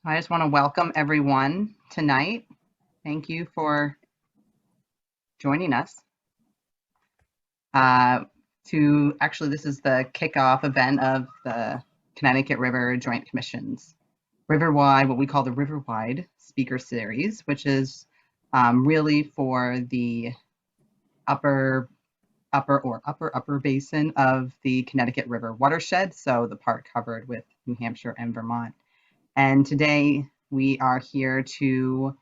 I just want to welcome everyone tonight. Thank you for joining us. This is the kickoff event of the Connecticut River Joint Commission's Riverwide, what we call the Riverwide Speaker Series, which is really for the upper basin of the Connecticut River Watershed, so the part covered with New Hampshire and Vermont. And today we are here to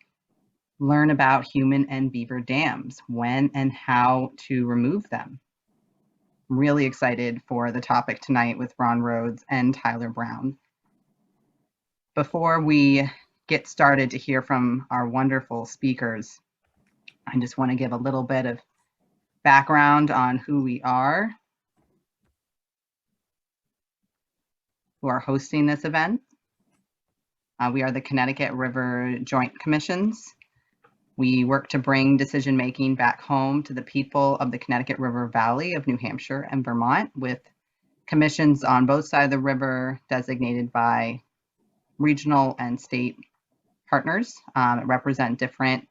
learn about human and beaver dams, when and how to remove them. I'm really excited for the topic tonight with Ron Rhodes and Tyler Brown. Before we get started to hear from our wonderful speakers, I just want to give a little bit of background on who we are, who are hosting this event. We are the Connecticut River Joint Commissions. We work to bring decision-making back home to the people of the Connecticut River Valley of New Hampshire and Vermont, with commissions on both sides of the river designated by regional and state partners that represent different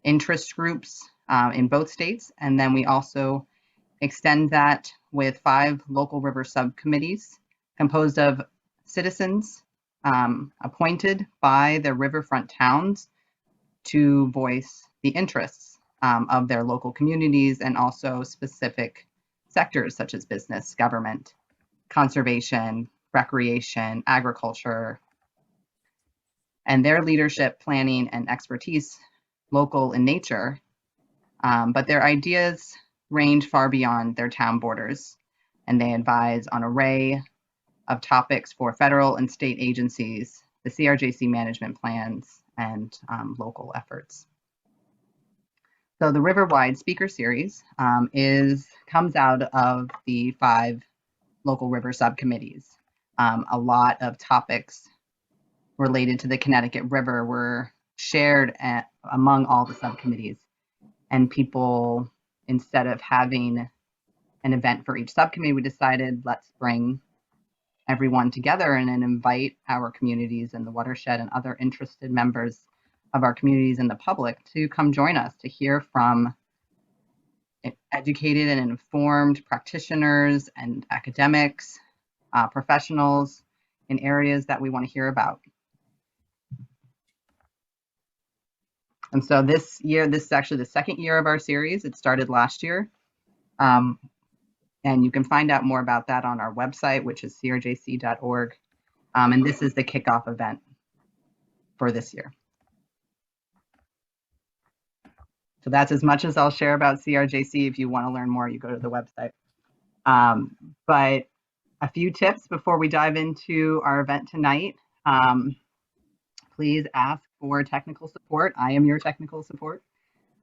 interest groups in both states. And then we also extend that with 5 local river subcommittees composed of citizens appointed by the riverfront towns to voice the interests of their local communities and also specific sectors such as business, government, conservation, recreation, agriculture, and their leadership, planning, and expertise local in nature. But their ideas range far beyond their town borders, and they advise on an array of topics for federal and state agencies, the CRJC management plans, and local efforts. So the Riverwide Speaker Series comes out of the 5 local river subcommittees. A lot of topics related to the Connecticut River were shared among all the subcommittees, and people, instead of having an event for each subcommittee, we decided let's bring everyone together and then invite our communities in the watershed and other interested members of our communities and the public to come join us to hear from educated and informed practitioners and academics, professionals in areas that we want to hear about. And so this year, this is actually the second year of our series. It started last year. And you can find out more about that on our website, which is crjc.org. And this is the kickoff event for this year. So that's as much as I'll share about CRJC. If you want to learn more, you go to the website. But a few tips before we dive into our event tonight. Please ask for technical support. I am your technical support.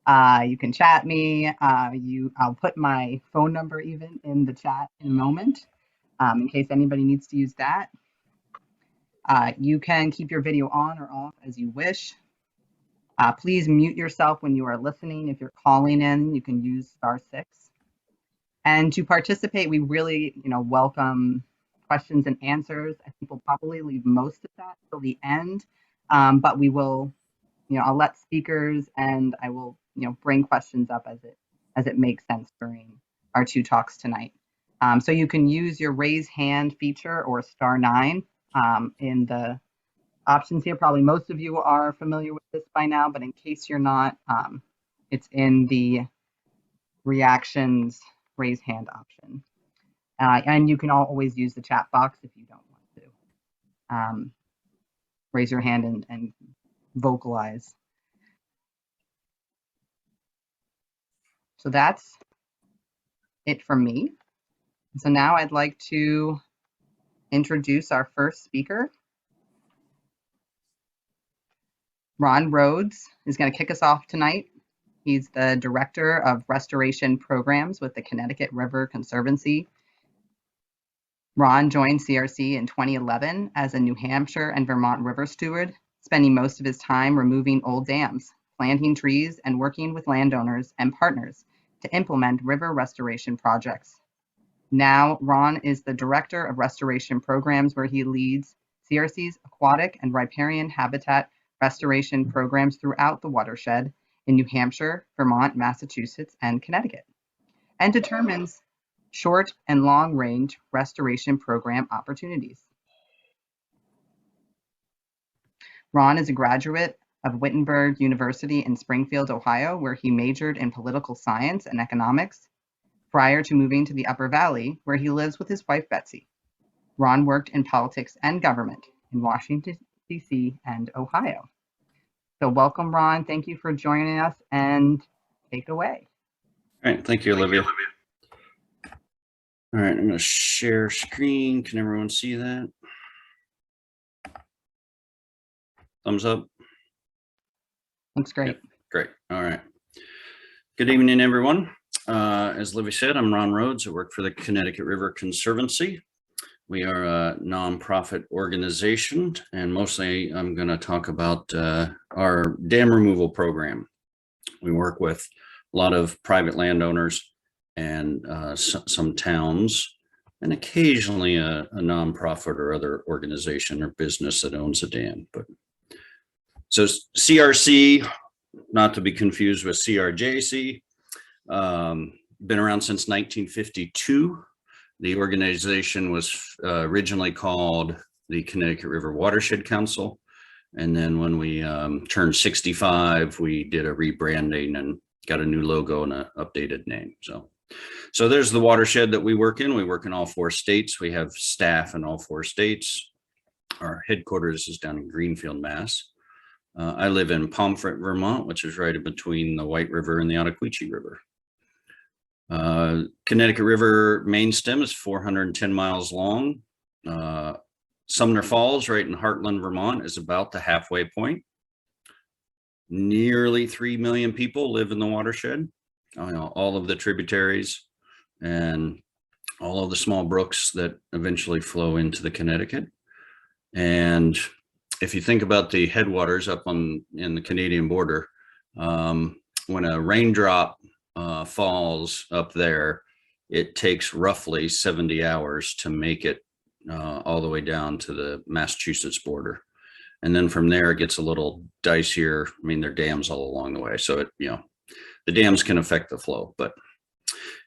You can chat me. I'll put my phone number even in the chat in a moment, in case anybody needs to use that. You can keep your video on or off as you wish. Please mute yourself when you are listening. If you're calling in, you can use *6. And to participate, we really, welcome questions and answers. I think we'll probably leave most of that till the end, but we will, I'll let speakers and I will, bring questions up as it makes sense during our 2 talks tonight. So you can use your raise hand feature or *9 in the options here. Probably most of you are familiar with this by now, but in case you're not, it's in the reactions raise hand option. And you can always use the chat box if you don't want to. Raise your hand and vocalize. So that's it from me. So now I'd like to introduce our first speaker. Ron Rhodes is going to kick us off tonight. He's the Director of Restoration Programs with the Connecticut River Conservancy. Ron joined CRC in 2011 as a New Hampshire and Vermont river steward, spending most of his time removing old dams, planting trees, and working with landowners and partners to implement river restoration projects. Now, Ron is the Director of Restoration Programs, where he leads CRC's aquatic and riparian habitat restoration programs throughout the watershed in New Hampshire, Vermont, Massachusetts, and Connecticut, and determines short and long range restoration program opportunities. Ron is a graduate of Wittenberg University in Springfield, Ohio, where he majored in political science and economics prior to moving to the Upper Valley, where he lives with his wife, Betsy. Ron worked in politics and government in Washington, D.C. and Ohio. So welcome, Ron. Thank you for joining us, and take away. All right, thank you, Olivia. All right, I'm going to share screen. Can everyone see that? Thumbs up. Looks great. Yep, great. All right. Good evening, everyone. As Olivia said, I'm Ron Rhodes. I work for the Connecticut River Conservancy. We are a nonprofit organization, and mostly I'm going to talk about our dam removal program. We work with a lot of private landowners and some towns, and occasionally a nonprofit or other organization or business that owns a dam. But so CRC, not to be confused with CRJC, been around since 1952. The organization was originally called the Connecticut River Watershed Council. And then when we turned 65, we did a rebranding and got a new logo and an updated name. So there's the watershed that we work in. We work in all 4 states. We have staff in all 4 states. Our headquarters is down in Greenfield, Mass. I live in Pomfret, Vermont, which is right in between the White River and the Ottaquechee River. Connecticut River main stem is 410 miles long. Sumner Falls, right in Heartland, Vermont, is about the halfway point. Nearly 3 million people live in the watershed. All of the tributaries and all of the small brooks that eventually flow into the Connecticut. And if you think about the headwaters up in the Canadian border, when a raindrop falls up there, it takes roughly 70 hours to make it all the way down to the Massachusetts border. And then from there, it gets a little dicier. I mean, there are dams all along the way. So the dams can affect the flow.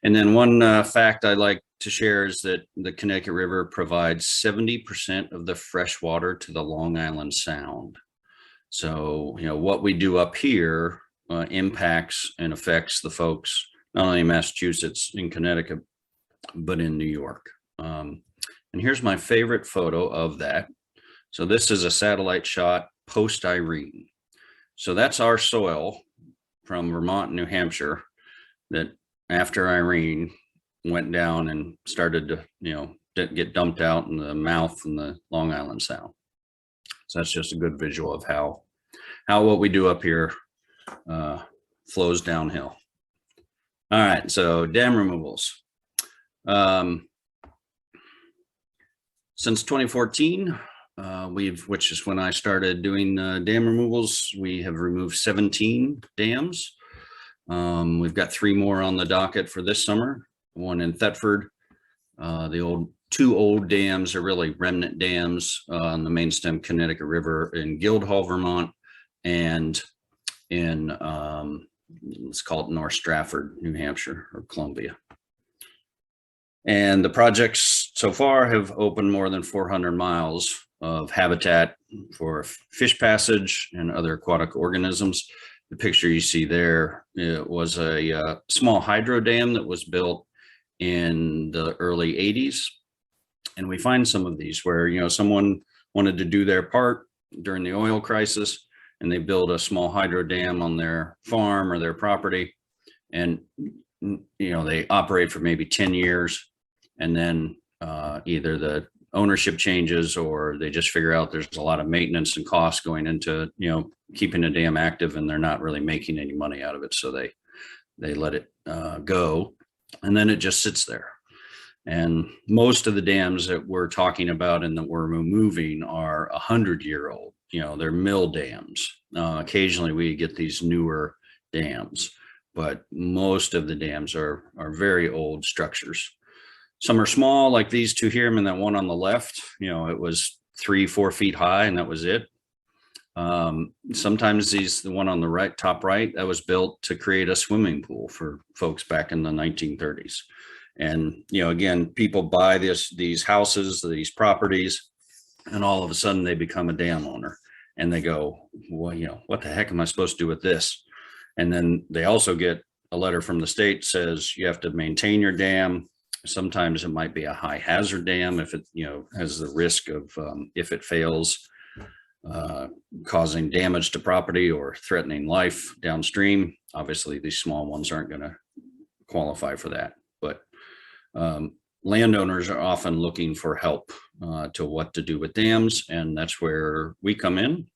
And then one fact I like to share is that the Connecticut River provides 70% of the fresh water to the Long Island Sound. So, what we do up here impacts and affects the folks, not only in Massachusetts, in Connecticut, but in New York. And here's my favorite photo of that. So this is a satellite shot post Irene. So that's our soil from Vermont and New Hampshire that after Irene went down and started to, get dumped out in the mouth and the Long Island Sound. So that's just a good visual of how what we do up here flows downhill. All right, so dam removals. Since 2014, which is when I started doing dam removals, we have removed 17 dams. We've got 3 more on the docket for this summer. One in Thetford. The 2 old dams are really remnant dams on the main stem Connecticut River in Guildhall, Vermont, and in let's call it North Stratford, New Hampshire, or Columbia. And the projects so far have opened more than 400 miles of habitat for fish passage and other aquatic organisms. The picture you see there, it was a small hydro dam that was built in the early 80s. And we find some of these where, someone wanted to do their part during the oil crisis, and they build a small hydro dam on their farm or their property. And, they operate for maybe 10 years. And then either the ownership changes or they just figure out there's a lot of maintenance and costs going into, keeping a dam active, and they're not really making any money out of it. So they let it go, and then it just sits there. And most of the dams that we're talking about and that we're removing are 100-year-old. They're mill dams. Occasionally we get these newer dams, but most of the dams are very old structures. Some are small, like these 2 here. I mean, that one on the left, it was 3-4 feet high, and that was it. Sometimes the one on the right, top right, that was built to create a swimming pool for folks back in the 1930s. And, again, people buy these houses, these properties, and all of a sudden they become a dam owner, and they go, well, what the heck am I supposed to do with this? And then they also get a letter from the state says you have to maintain your dam. Sometimes it might be a high hazard dam if it, has the risk of, if it fails, causing damage to property or threatening life downstream. Obviously, these small ones aren't going to qualify for that, but landowners are often looking for help to what to do with dams, and that's where we come in.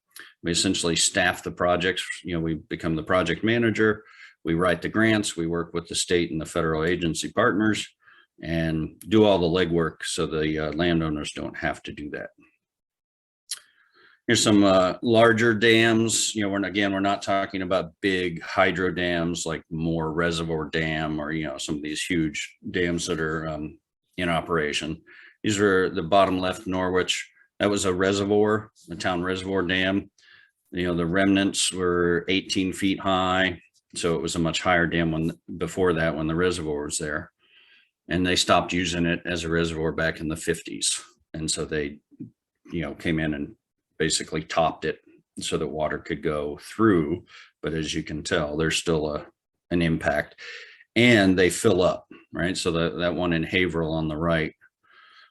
We essentially staff the projects. We become the project manager. We write the grants. We work with the state and the federal agency partners and do all the legwork so the landowners don't have to do that. Here's some larger dams. We're not talking about big hydro dams like Moore Reservoir Dam or, some of these huge dams that are in operation. These are the bottom left, Norwich. That was a reservoir, a town reservoir dam. The remnants were 18 feet high. So it was a much higher dam before that when the reservoir was there. And they stopped using it as a reservoir back in the 50s. And so they, came in and basically topped it so that water could go through. But as you can tell, there's still an impact, and they fill up, right? So that one in Haverhill on the right,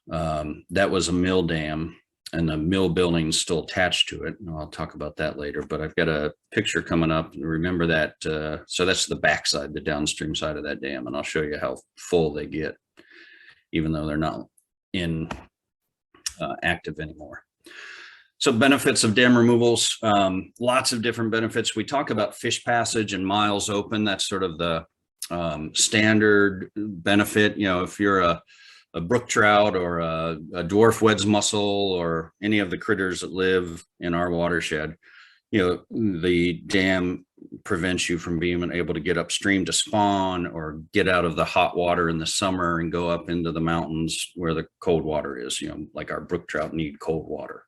that was a mill dam, and the mill building's still attached to it. And I'll talk about that later, but I've got a picture coming up. Remember that. So that's the backside, the downstream side of that dam. And I'll show you how full they get, even though they're not in active anymore. So benefits of dam removals, lots of different benefits. We talk about fish passage and miles open. That's sort of the standard benefit. If you're a brook trout or a dwarf wedge mussel or any of the critters that live in our watershed, the dam prevents you from being able to get upstream to spawn or get out of the hot water in the summer and go up into the mountains where the cold water is. Like our brook trout need cold water.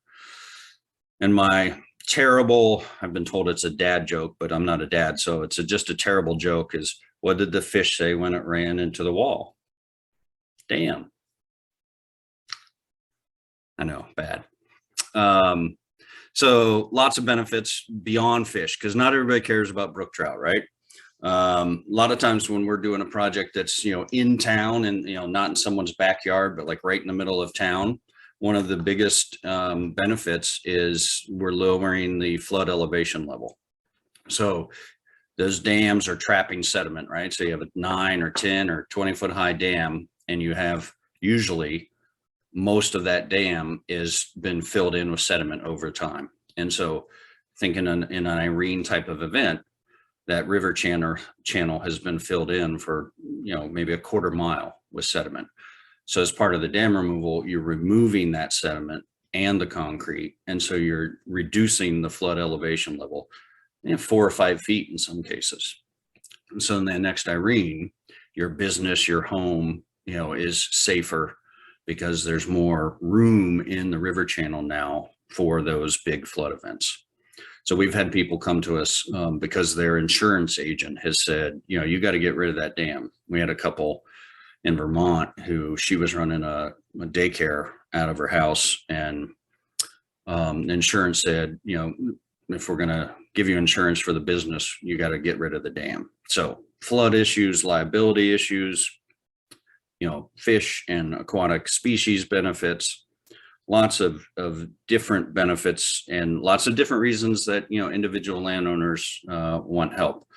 And my terrible, I've been told it's a dad joke, but I'm not a dad, so it's just a terrible joke, is what did the fish say when it ran into the wall? Damn. I know, bad. So lots of benefits beyond fish, because not everybody cares about brook trout, right? A lot of times when we're doing a project that's, in town and, not in someone's backyard, but like right in the middle of town, one of the biggest benefits is we're lowering the flood elevation level. So those dams are trapping sediment, right? So you have a 9 or 10 or 20 foot high dam, and you have usually most of that dam is been filled in with sediment over time. And so thinking in an Irene type of event, that river channel has been filled in for, maybe a quarter mile with sediment. So as part of the dam removal, you're removing that sediment and the concrete. And so you're reducing the flood elevation level, 4 or 5 feet in some cases. And so in the next Irene, your business, your home, is safer because there's more room in the river channel now for those big flood events. So we've had people come to us because their insurance agent has said, you got to get rid of that dam. We had a couple in Vermont who she was running a daycare out of her house, and insurance said, if we're going to give you insurance for the business, you got to get rid of the dam. So flood issues, liability issues, fish and aquatic species benefits, lots of different benefits and lots of different reasons that, individual landowners want help.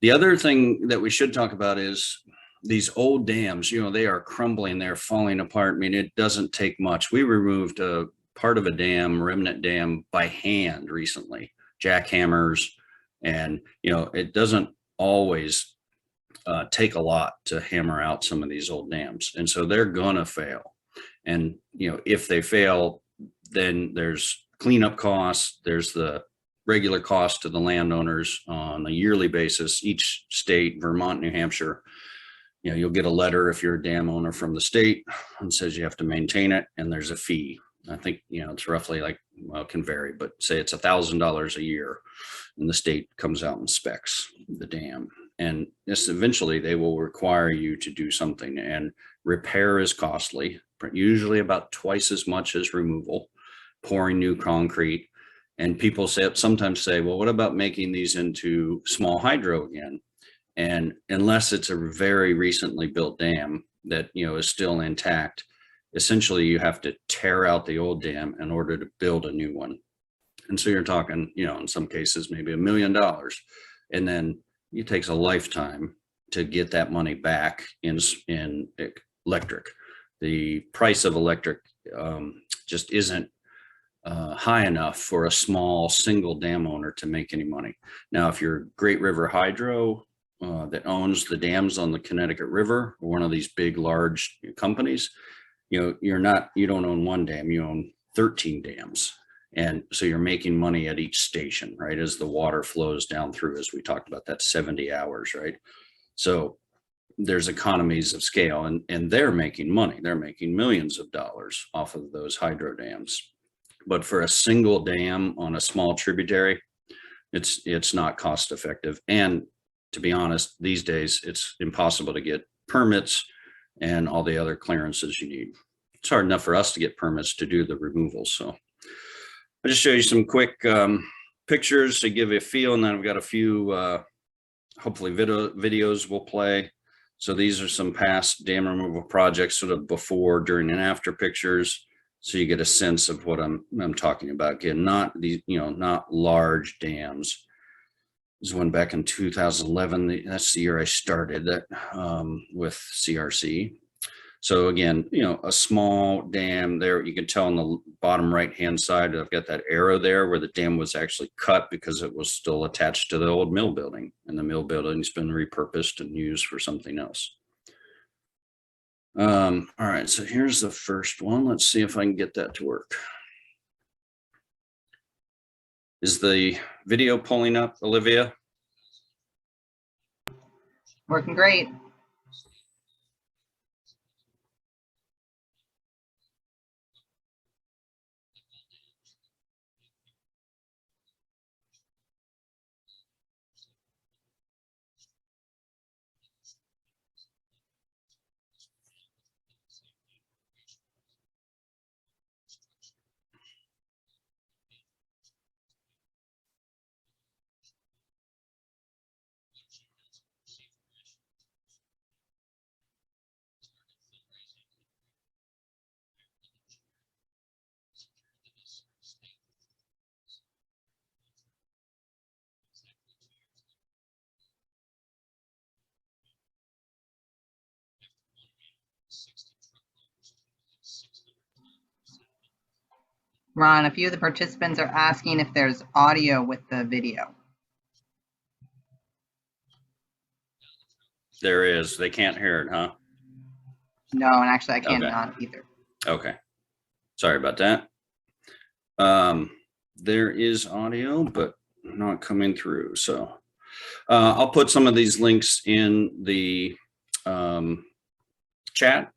The other thing that we should talk about is these old dams, they are crumbling, they're falling apart. I mean, it doesn't take much. We removed a part of a dam, remnant dam, by hand recently, jackhammers, and, it doesn't always take a lot to hammer out some of these old dams. And so they're gonna fail. And, if they fail, then there's cleanup costs, there's the regular cost to the landowners on a yearly basis. Each state, Vermont, New Hampshire, you'll get a letter if you're a dam owner from the state and says you have to maintain it, and there's a fee. I think, it's roughly like, well, it can vary, but say it's $1,000 a year, and the state comes out and specs the dam. And this eventually they will require you to do something, and repair is costly, usually about twice as much as removal, pouring new concrete. And people sometimes say, well, what about making these into small hydro again? And unless it's a very recently built dam that, is still intact, essentially you have to tear out the old dam in order to build a new one. And so you're talking, in some cases, maybe $1 million. And then it takes a lifetime to get that money back in electric. The price of electric just isn't high enough for a small single dam owner to make any money. Now, if you're Great River Hydro that owns the dams on the Connecticut River, or one of these big, large companies, you don't own one dam, you own 13 dams. And so you're making money at each station, right? As the water flows down through, as we talked about, that 70 hours, right? So there's economies of scale, and they're making money. They're making millions of dollars off of those hydro dams. But for a single dam on a small tributary, it's not cost effective. And to be honest, these days, it's impossible to get permits and all the other clearances you need. It's hard enough for us to get permits to do the removals. So I'll just show you some quick pictures to give you a feel, and then I've got a few, hopefully videos will play. So these are some past dam removal projects, sort of before, during, and after pictures, so you get a sense of what I'm talking about. Again, not these, not large dams. This one back in 2011. That's the year I started that with CRC. So again, a small dam there. You can tell on the bottom right-hand side, I've got that arrow there where the dam was actually cut because it was still attached to the old mill building, and the mill building's been repurposed and used for something else. All right, so here's the first one. Let's see if I can get that to work. Is the video pulling up, Olivia? Working great. Ron, a few of the participants are asking if there's audio with the video. There is. They can't hear it, huh? No, and actually I can't either. Okay. Sorry about that. There is audio, but not coming through. So I'll put some of these links in the chat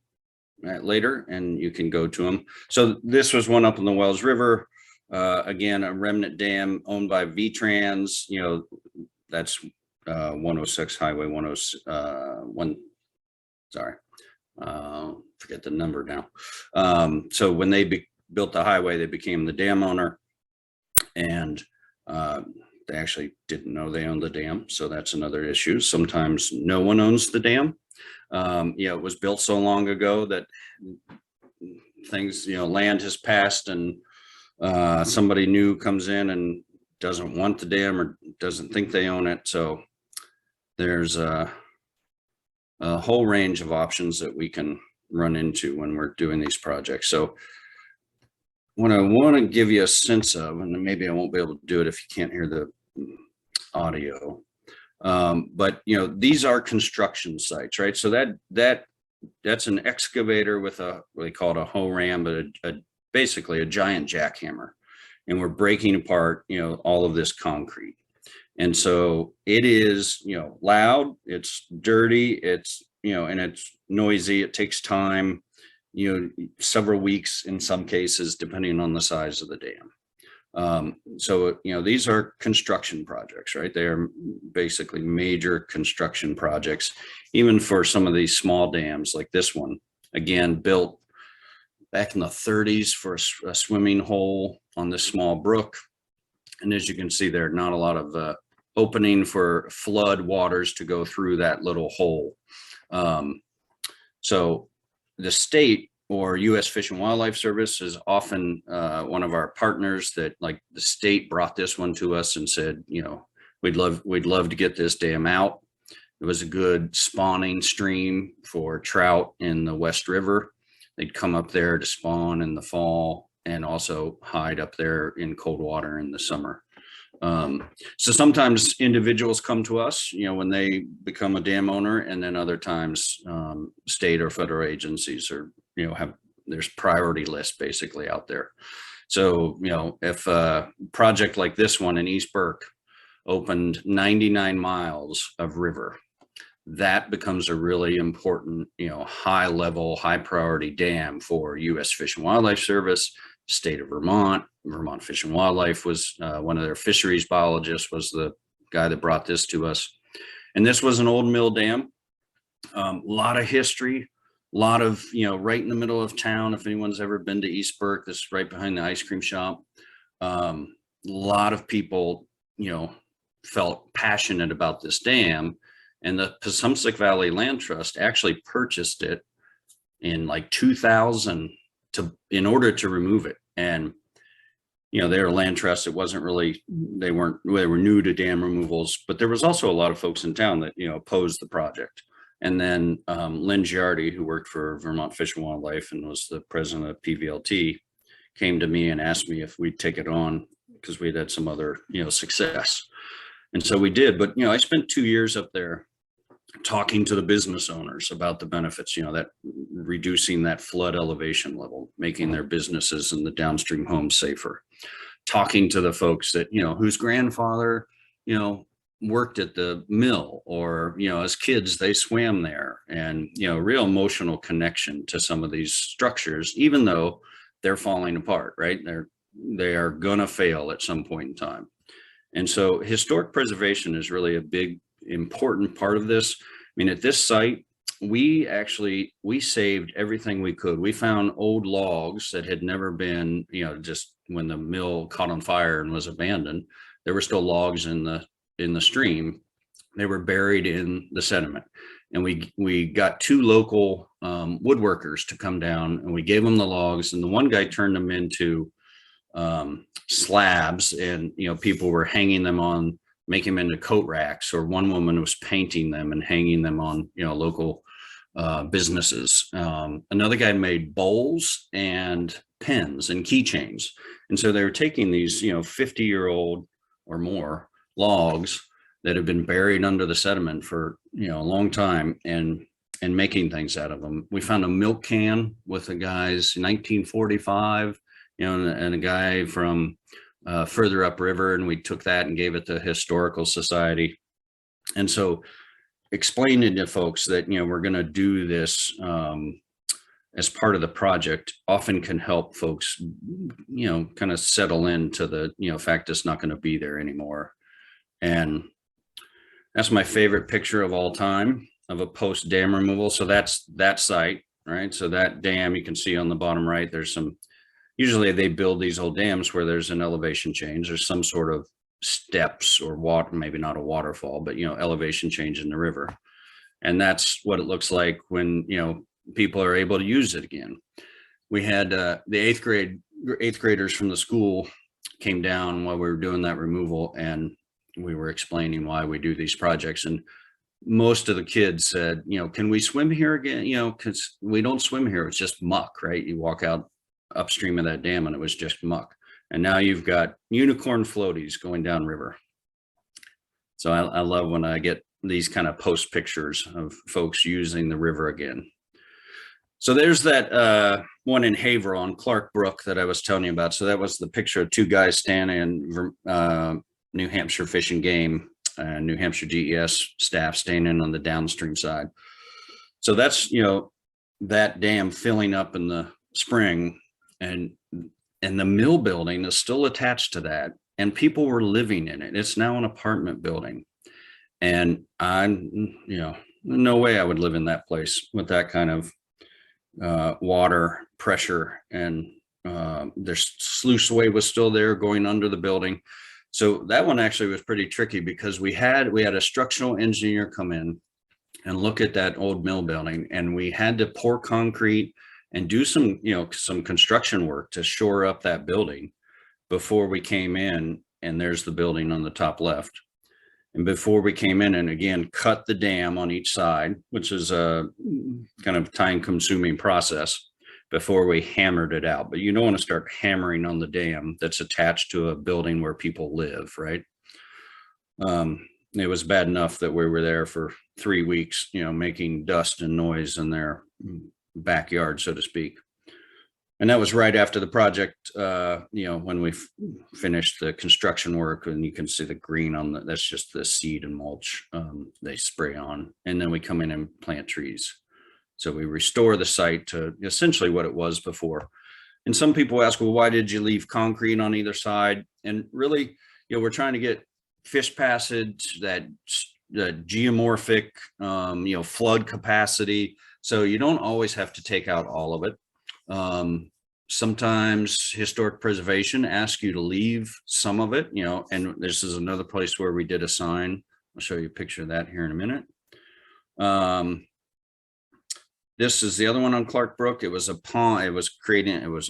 later, and you can go to them. So this was one up in the Wells River. Again, a remnant dam owned by V-Trans. That's 106 Highway 101. Sorry, forget the number now. So when they built the highway, they became the dam owner, and they actually didn't know they owned the dam. So that's another issue. Sometimes no one owns the dam. It was built so long ago that things, land has passed, and somebody new comes in and doesn't want the dam or doesn't think they own it. So there's a whole range of options that we can run into when we're doing these projects. So what I want to give you a sense of, and maybe I won't be able to do it if you can't hear the audio, but these are construction sites, right? So that's an excavator with what they call it a hoe ram, but basically a giant jackhammer, and we're breaking apart all of this concrete. And so it is loud, it's dirty, it's and it's noisy, it takes time, several weeks in some cases, depending on the size of the dam. So, these are construction projects, right? They are basically major construction projects, even for some of these small dams like this one, again, built back in the 30s for a swimming hole on this small brook. And as you can see, there not a lot of opening for flood waters to go through that little hole. So the state or U.S. Fish and Wildlife Service is often one of our partners that, like, the state brought this one to us and said, we'd love to get this dam out. It was a good spawning stream for trout in the West River. They'd come up there to spawn in the fall and also hide up there in cold water in the summer. So sometimes individuals come to us, when they become a dam owner, and then other times state or federal agencies are, there's priority lists basically out there. So, if a project like this one in East Burke opened 99 miles of river, that becomes a really important, high level, high priority dam for U.S. Fish and Wildlife Service, state of Vermont. Vermont Fish and Wildlife was one of their fisheries biologists was the guy that brought this to us. And this was an old mill dam, a lot of history, a lot of, right in the middle of town. If anyone's ever been to East Burke, this is right behind the ice cream shop. A lot of people, felt passionate about this dam, and the Passumpsic Valley Land Trust actually purchased it in like 2000 in order to remove it. And they were a land trust. It wasn't really, they were new to dam removals, but there was also a lot of folks in town that, opposed the project. And then Lynn Giardi, who worked for Vermont Fish and Wildlife and was the president of PVLT, came to me and asked me if we'd take it on because we'd had some other, success. And so we did. But, I spent 2 years up there talking to the business owners about the benefits, that reducing that flood elevation level, making their businesses and the downstream homes safer, talking to the folks that, whose grandfather, worked at the mill, or, as kids, they swam there, and, real emotional connection to some of these structures, even though they're falling apart, right? They are gonna fail at some point in time. And so historic preservation is really a big, important part of this. I mean, at this site, we saved everything we could. We found old logs that had never been, just when the mill caught on fire and was abandoned, there were still logs in the stream. They were buried in the sediment. And we got 2 local woodworkers to come down, and we gave them the logs, and the one guy turned them into slabs, and people were hanging them on, making them into coat racks, or one woman was painting them and hanging them on local businesses. Another guy made bowls and pens and keychains. And so they were taking these 50-year-old or more logs that have been buried under the sediment for a long time, and making things out of them. We found a milk can with a guy's 1945, and a guy from further upriver, and we took that and gave it to Historical Society. And so explaining to folks that we're going to do this as part of the project often can help folks kind of settle into the fact it's not going to be there anymore. And that's my favorite picture of all time of a post dam removal. So that's that site, right? So that dam, you can see on the bottom right, there's some, usually they build these old dams where there's an elevation change. There's some sort of steps or water, maybe not a waterfall, but elevation change in the river. And that's what it looks like when people are able to use it again. We had the eighth graders from the school came down while we were doing that removal, and we were explaining why we do these projects. And most of the kids said, can we swim here again? Because we don't swim here. It's just muck, right? You walk out upstream of that dam and it was just muck. And now you've got unicorn floaties going downriver. So I love when I get these kind of post pictures of folks using the river again. So there's that one in Haverhill on Clark Brook that I was telling you about. So that was the picture of 2 guys standing in New Hampshire Fish and Game, New Hampshire DES staff standing on the downstream side. So that's, that dam filling up in the spring, and the mill building is still attached to that, and people were living in it. It's now an apartment building. And I'm, no way I would live in that place with that kind of water pressure. And their sluiceway was still there going under the building. So that one actually was pretty tricky, because we had a structural engineer come in and look at that old mill building, and we had to pour concrete and do some construction work to shore up that building before we came in. And there's the building on the top left. And before we came in, and again, cut the dam on each side, which is a kind of time-consuming process before we hammered it out. But you don't want to start hammering on the dam that's attached to a building where people live, right? It was bad enough that we were there for 3 weeks, making dust and noise in their backyard, so to speak. And that was right after the project, when we finished the construction work, and you can see the green on that's just the seed and mulch they spray on. And then we come in and plant trees. So we restore the site to essentially what it was before. And some people ask, well, why did you leave concrete on either side? And really, we're trying to get fish passage, that geomorphic, flood capacity. So you don't always have to take out all of it. Sometimes historic preservation asks you to leave some of it, and this is another place where we did a sign. I'll show you a picture of that here in a minute. This is the other one on Clark Brook. It was a pond. It was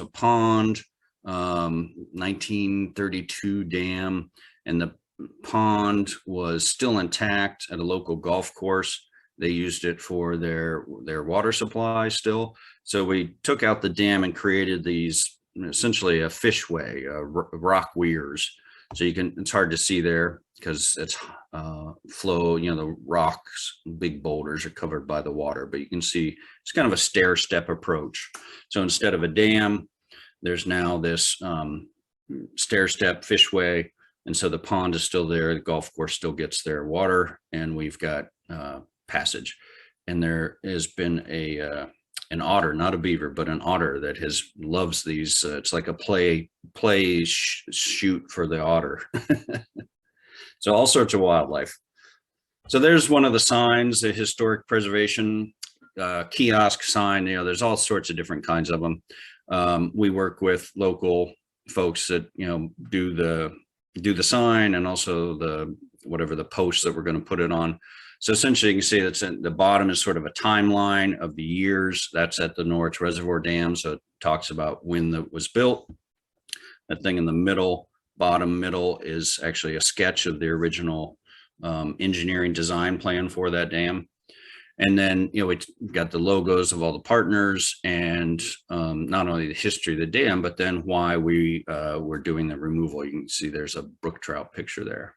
a pond, 1932 dam, and the pond was still intact at a local golf course. They used it for their water supply still. So we took out the dam and created these, essentially a fishway, rock weirs. So it's hard to see there because it's flow, the rocks, big boulders are covered by the water, but you can see it's kind of a stair step approach. So instead of a dam, there's now this stair step fishway. And so the pond is still there. The golf course still gets their water, and we've got passage. And there has been an otter, not a beaver, but an otter that loves these. It's like a play shoot for the otter. So all sorts of wildlife. So there's one of the signs, the historic preservation kiosk sign. There's all sorts of different kinds of them. We work with local folks that do the sign, and also whatever the posts that we're going to put it on. So essentially you can see that's at the bottom is sort of a timeline of the years. That's at the Norwich Reservoir Dam. So it talks about when that was built. That thing in the bottom middle is actually a sketch of the original engineering design plan for that dam. And then, we got the logos of all the partners, and not only the history of the dam, but then why we were doing the removal. You can see there's a brook trout picture there.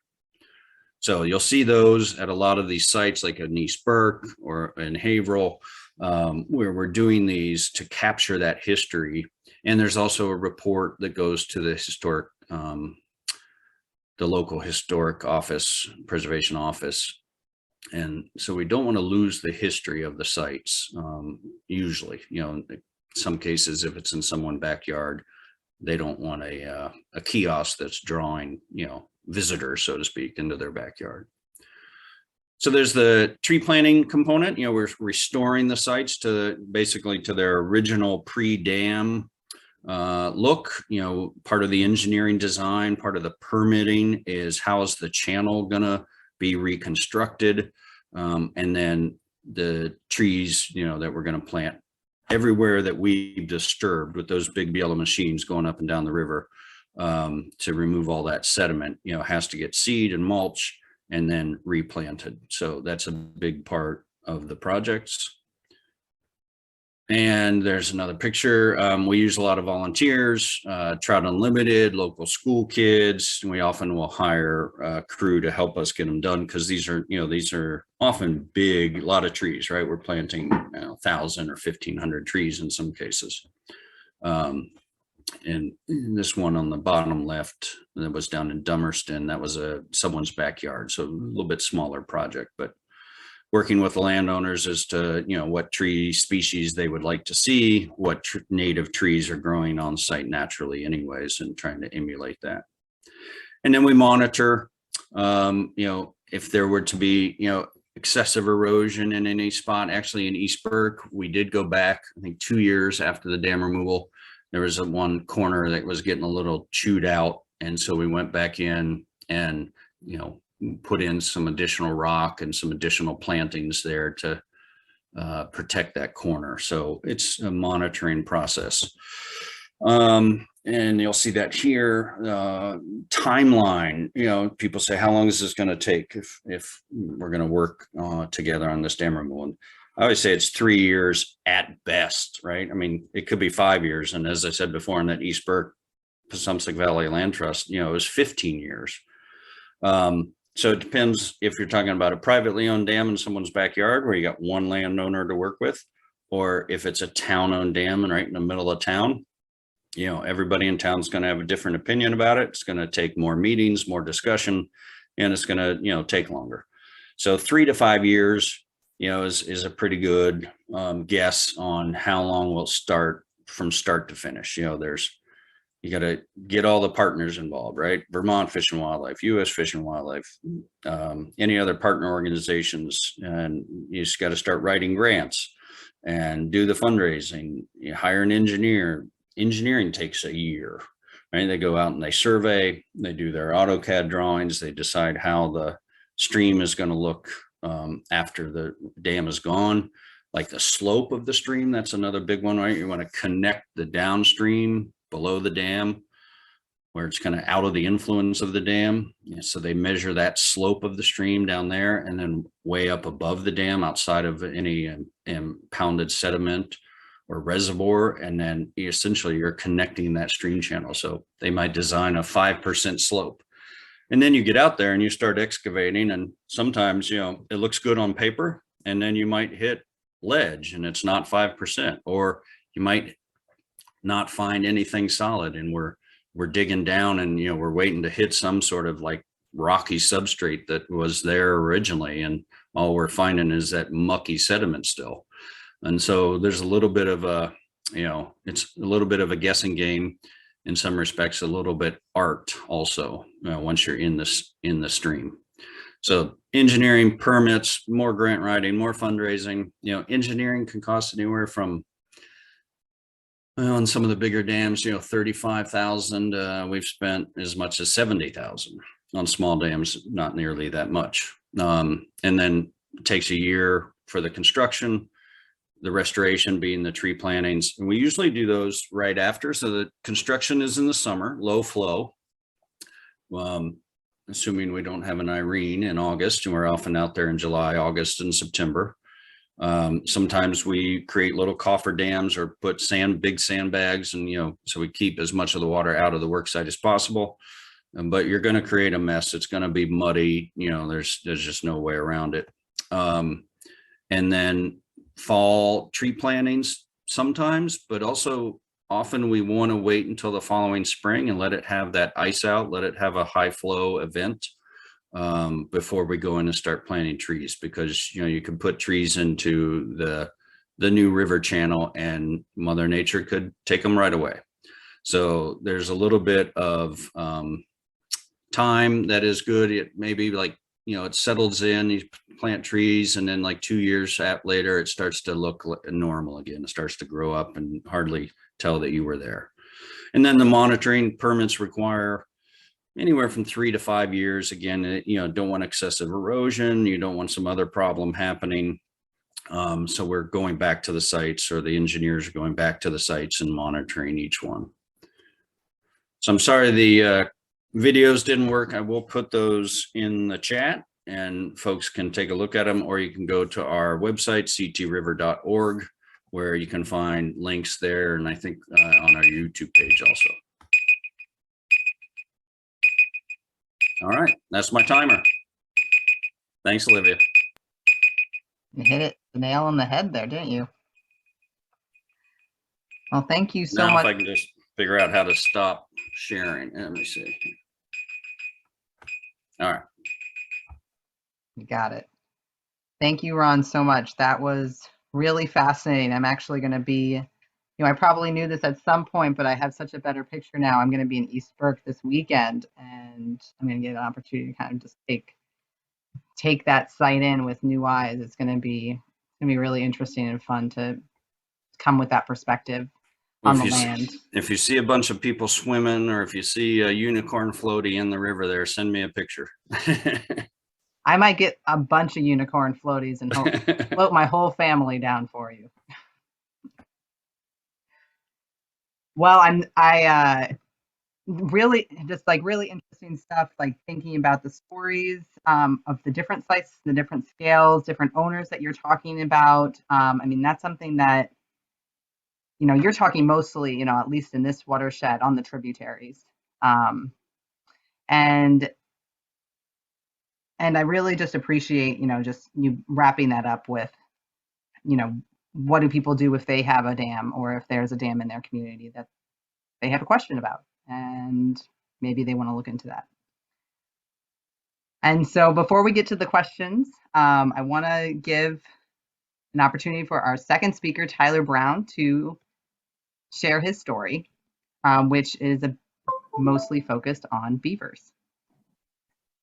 So you'll see those at a lot of these sites, like at East Burke or in Haverhill, where we're doing these to capture that history. And there's also a report that goes to the historic, the local historic office, preservation office. And so we don't want to lose the history of the sites. Usually, in some cases, if it's in someone's backyard, they don't want a kiosk that's drawing, visitors, so to speak, into their backyard. So there's the tree planting component. We're restoring the sites basically to their original pre-dam look. Part of the engineering design, part of the permitting is how is the channel gonna be reconstructed, and then the trees that we're going to plant everywhere that we've disturbed with those big yellow machines going up and down the river to remove all that sediment, has to get seed and mulch and then replanted. So that's a big part of the projects. And there's another picture. We use a lot of volunteers, Trout Unlimited, local school kids. And we often will hire a crew to help us get them done, because these are often big, a lot of trees, right? We're planting 1,000 or 1,500 trees in some cases. And this one on the bottom left, that was down in Dummerston, that was someone's backyard, so a little bit smaller project, but working with the landowners as to, what tree species they would like to see, what native trees are growing on site naturally anyways, and trying to emulate that. And then we monitor, if there were to be, excessive erosion in any spot. Actually in East Burke, we did go back, I think 2 years after the dam removal. There was one corner that was getting a little chewed out. And so we went back in and, put in some additional rock and some additional plantings there to protect that corner. So it's a monitoring process. And you'll see that here, timeline, people say, how long is this going to take if we're going to work together on this dam removal? And I always say it's 3 years at best, right? I mean, it could be 5 years. And as I said before, in that East Burke Passumpsic Valley Land Trust, it was 15 years. So it depends if you're talking about a privately owned dam in someone's backyard where you got one landowner to work with, or if it's a town-owned dam and right in the middle of town, everybody in town is going to have a different opinion about it. It's going to take more meetings, more discussion, and it's going to, take longer. So 3 to 5 years, is a pretty good guess on how long we'll start from start to finish. You got to get all the partners involved, right? Vermont Fish and Wildlife, U.S. Fish and Wildlife, any other partner organizations, and you just got to start writing grants and do the fundraising. You hire an engineer. Engineering takes a year, right? They go out and they survey, they do their AutoCAD drawings, they decide how the stream is going to look after the dam is gone, like the slope of the stream. That's another big one, right? You want to connect the downstream below the dam where it's kind of out of the influence of the dam. So they measure that slope of the stream down there, and then way up above the dam outside of any impounded sediment or reservoir, and then essentially you're connecting that stream channel. So they might design a 5% slope, and then you get out there and you start excavating, and sometimes it looks good on paper, and then you might hit ledge and it's not 5%, or you might not find anything solid, and we're digging down and we're waiting to hit some sort of like rocky substrate that was there originally, and all we're finding is that mucky sediment still. And so there's a little bit of a, it's a little bit of a guessing game in some respects, a little bit art also, once you're in the stream. So engineering, permits, more grant writing, more fundraising. Engineering can cost anywhere from, on some of the bigger dams, $35,000. We've spent as much as $70,000 on small dams, not nearly that much. And then it takes a year for the construction, the restoration being the tree plantings. And we usually do those right after. So the construction is in the summer, low flow. Assuming we don't have an Irene in August, and we're often out there in July, August, and September. Sometimes we create little coffer dams or put big sandbags, and so we keep as much of the water out of the work site as possible. But you're going to create a mess. It's going to be muddy. There's just no way around it. And then fall tree plantings sometimes, but also often we want to wait until the following spring and let it have that ice out, let it have a high flow event before we go in and start planting trees, because you can put trees into the new river channel and Mother Nature could take them right away. So there's a little bit of time that is good. It maybe like it settles in, you plant trees, and then like 2 years later, it starts to look normal again. It starts to grow up and hardly tell that you were there. And then the monitoring permits require anywhere from 3 to 5 years. Again, don't want excessive erosion. You don't want some other problem happening. So we're going back to the sites, or the engineers are going back to the sites and monitoring each one. So I'm sorry the videos didn't work. I will put those in the chat and folks can take a look at them, or you can go to our website, ctriver.org, where you can find links there. And I think on our YouTube page also. All right, that's my timer. Thanks, Olivia. You hit the nail on the head there, didn't you? Well, thank you so much. If I can just figure out how to stop sharing. Let me see. All right. You got it. Thank you, Ron, so much. That was really fascinating. I'm actually going to be, I probably knew this at some point, but I have such a better picture now. I'm going to be in East Burke this weekend, and I'm going to get an opportunity to kind of just take that site in with new eyes. It's going to be really interesting and fun to come with that perspective on the land. If you see a bunch of people swimming, or if you see a unicorn floaty in the river there, send me a picture. I might get a bunch of unicorn floaties and float my whole family down for you. Well, I really just like really interesting stuff, like thinking about the stories of the different sites, the different scales, different owners that you're talking about. I mean, that's something that, you're talking mostly, at least in this watershed, on the tributaries. And I really just appreciate, just you wrapping that up with, what do people do if they have a dam, or if there's a dam in their community that they have a question about, and maybe they want to look into that. And so before we get to the questions, I want to give an opportunity for our second speaker, Tyler Brown, to share his story, which is mostly focused on beavers.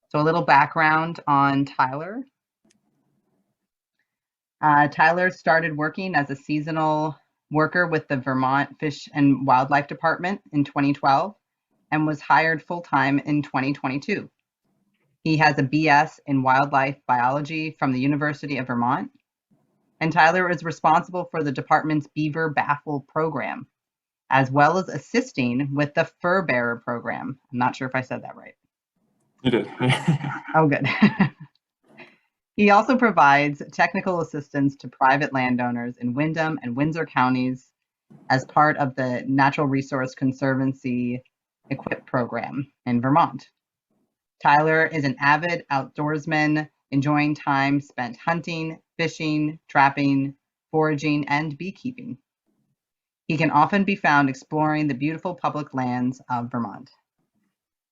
So a little background on Tyler. Tyler started working as a seasonal worker with the Vermont Fish and Wildlife Department in 2012 and was hired full-time in 2022. He has a BS in wildlife biology from the University of Vermont, and Tyler is responsible for the department's Beaver Baffle program, as well as assisting with the Fur Bearer program. I'm not sure if I said that right. You did. Oh, good. He also provides technical assistance to private landowners in Windham and Windsor counties as part of the Natural Resource Conservancy EQUIP program in Vermont. Tyler is an avid outdoorsman, enjoying time spent hunting, fishing, trapping, foraging, and beekeeping. He can often be found exploring the beautiful public lands of Vermont.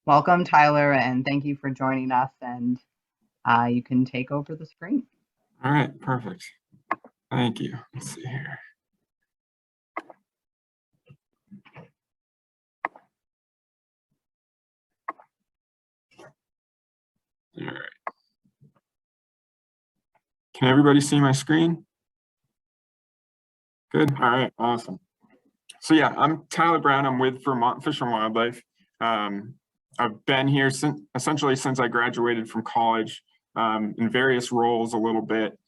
Welcome, Tyler, and thank you for joining us. And you can take over the screen. All right, perfect. Thank you. Let's see here. All right. Can everybody see my screen? Good. All right, awesome. So yeah, I'm Tyler Brown. I'm with Vermont Fish and Wildlife. I've been here essentially since I graduated from college, in various roles a little bit.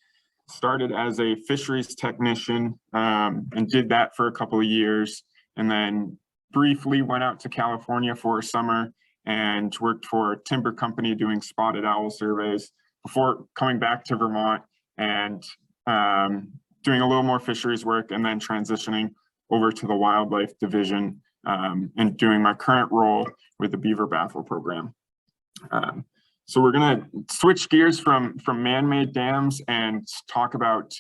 Started as a fisheries technician and did that for a couple of years, and then briefly went out to California for a summer and worked for a timber company doing spotted owl surveys before coming back to Vermont and doing a little more fisheries work, and then transitioning over to the wildlife division and doing my current role with the Beaver Baffle program. So we're going to switch gears from man-made dams and talk about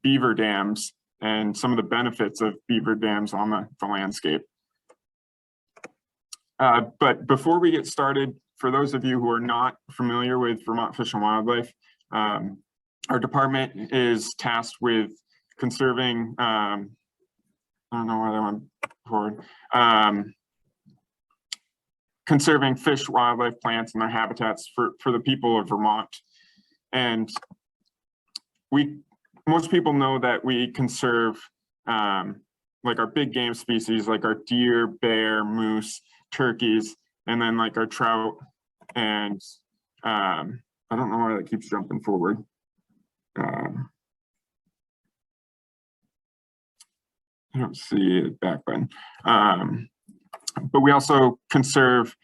beaver dams and some of the benefits of beaver dams on the landscape. But before we get started, for those of you who are not familiar with Vermont Fish and Wildlife, our department is tasked with conserving, I don't know why that went forward, conserving fish, wildlife, plants, and their habitats for the people of Vermont. And most people know that we conserve like our big game species, like our deer, bear, moose, turkeys, and then like our trout. And I don't know why that keeps jumping forward. I don't see it back button. But we also conserve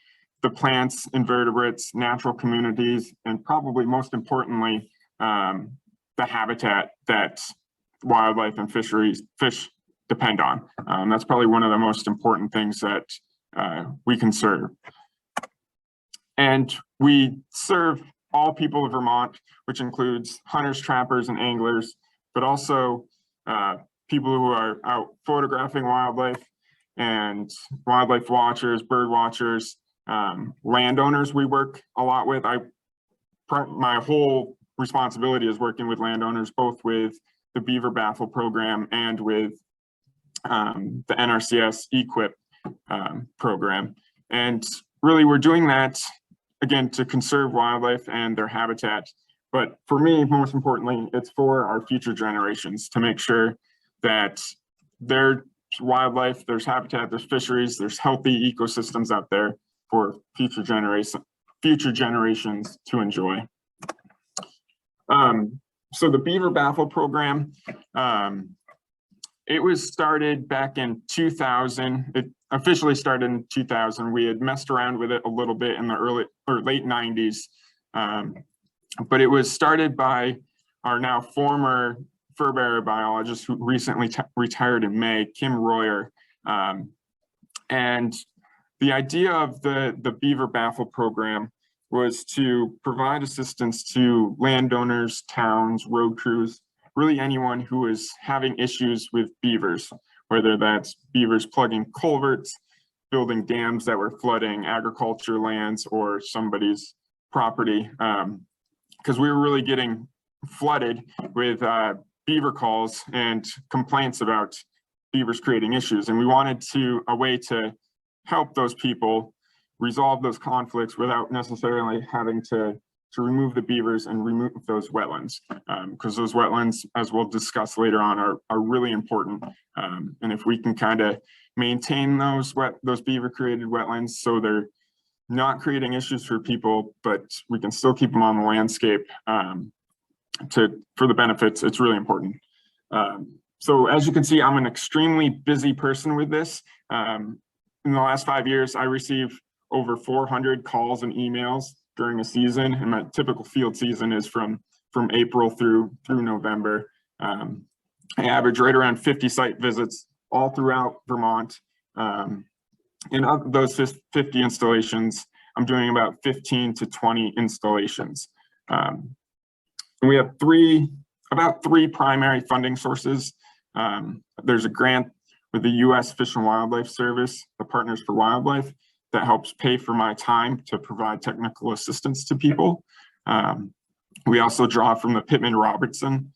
the plants, invertebrates, natural communities, and probably most importantly, the habitat that wildlife and fish depend on. That's probably one of the most important things that we conserve. And we serve all people of Vermont, which includes hunters, trappers, and anglers, but also people who are out photographing wildlife, and wildlife watchers, bird watchers, landowners we work a lot with. My whole responsibility is working with landowners, both with the Beaver Baffle program and with the NRCS EQIP program. And really we're doing that, again, to conserve wildlife and their habitat. But for me, most importantly, it's for our future generations to make sure that there's wildlife, there's habitat, there's fisheries, there's healthy ecosystems out there for future generations to enjoy. So the Beaver Baffle program, it was started back in 2000. It officially started in 2000. We had messed around with it a little bit in the early or late 90s. But it was started by our now former fur bearer biologist who recently retired in May, Kim Royer. And the idea of the Beaver Baffle program was to provide assistance to landowners, towns, road crews, really anyone who is having issues with beavers, whether that's beavers plugging culverts, building dams that were flooding agriculture lands or somebody's property. Because we were really getting flooded with beaver calls and complaints about beavers creating issues. And we wanted a way to help those people resolve those conflicts without necessarily having to remove the beavers and remove those wetlands, because those wetlands, as we'll discuss later on, are really important. And if we can kind of maintain those beaver created wetlands so they're not creating issues for people, but we can still keep them on the landscape for the benefits, it's really important. So as you can see, I'm an extremely busy person with this. In the last 5 years, I received over 400 calls and emails during a season, and my typical field season is from April through November. I average right around 50 site visits all throughout Vermont. And of those 50 installations, I'm doing about 15 to 20 installations. And we have about three primary funding sources. There's a grant with the U.S. Fish and Wildlife Service, the Partners for Wildlife, that helps pay for my time to provide technical assistance to people. We also draw from the Pittman-Robertson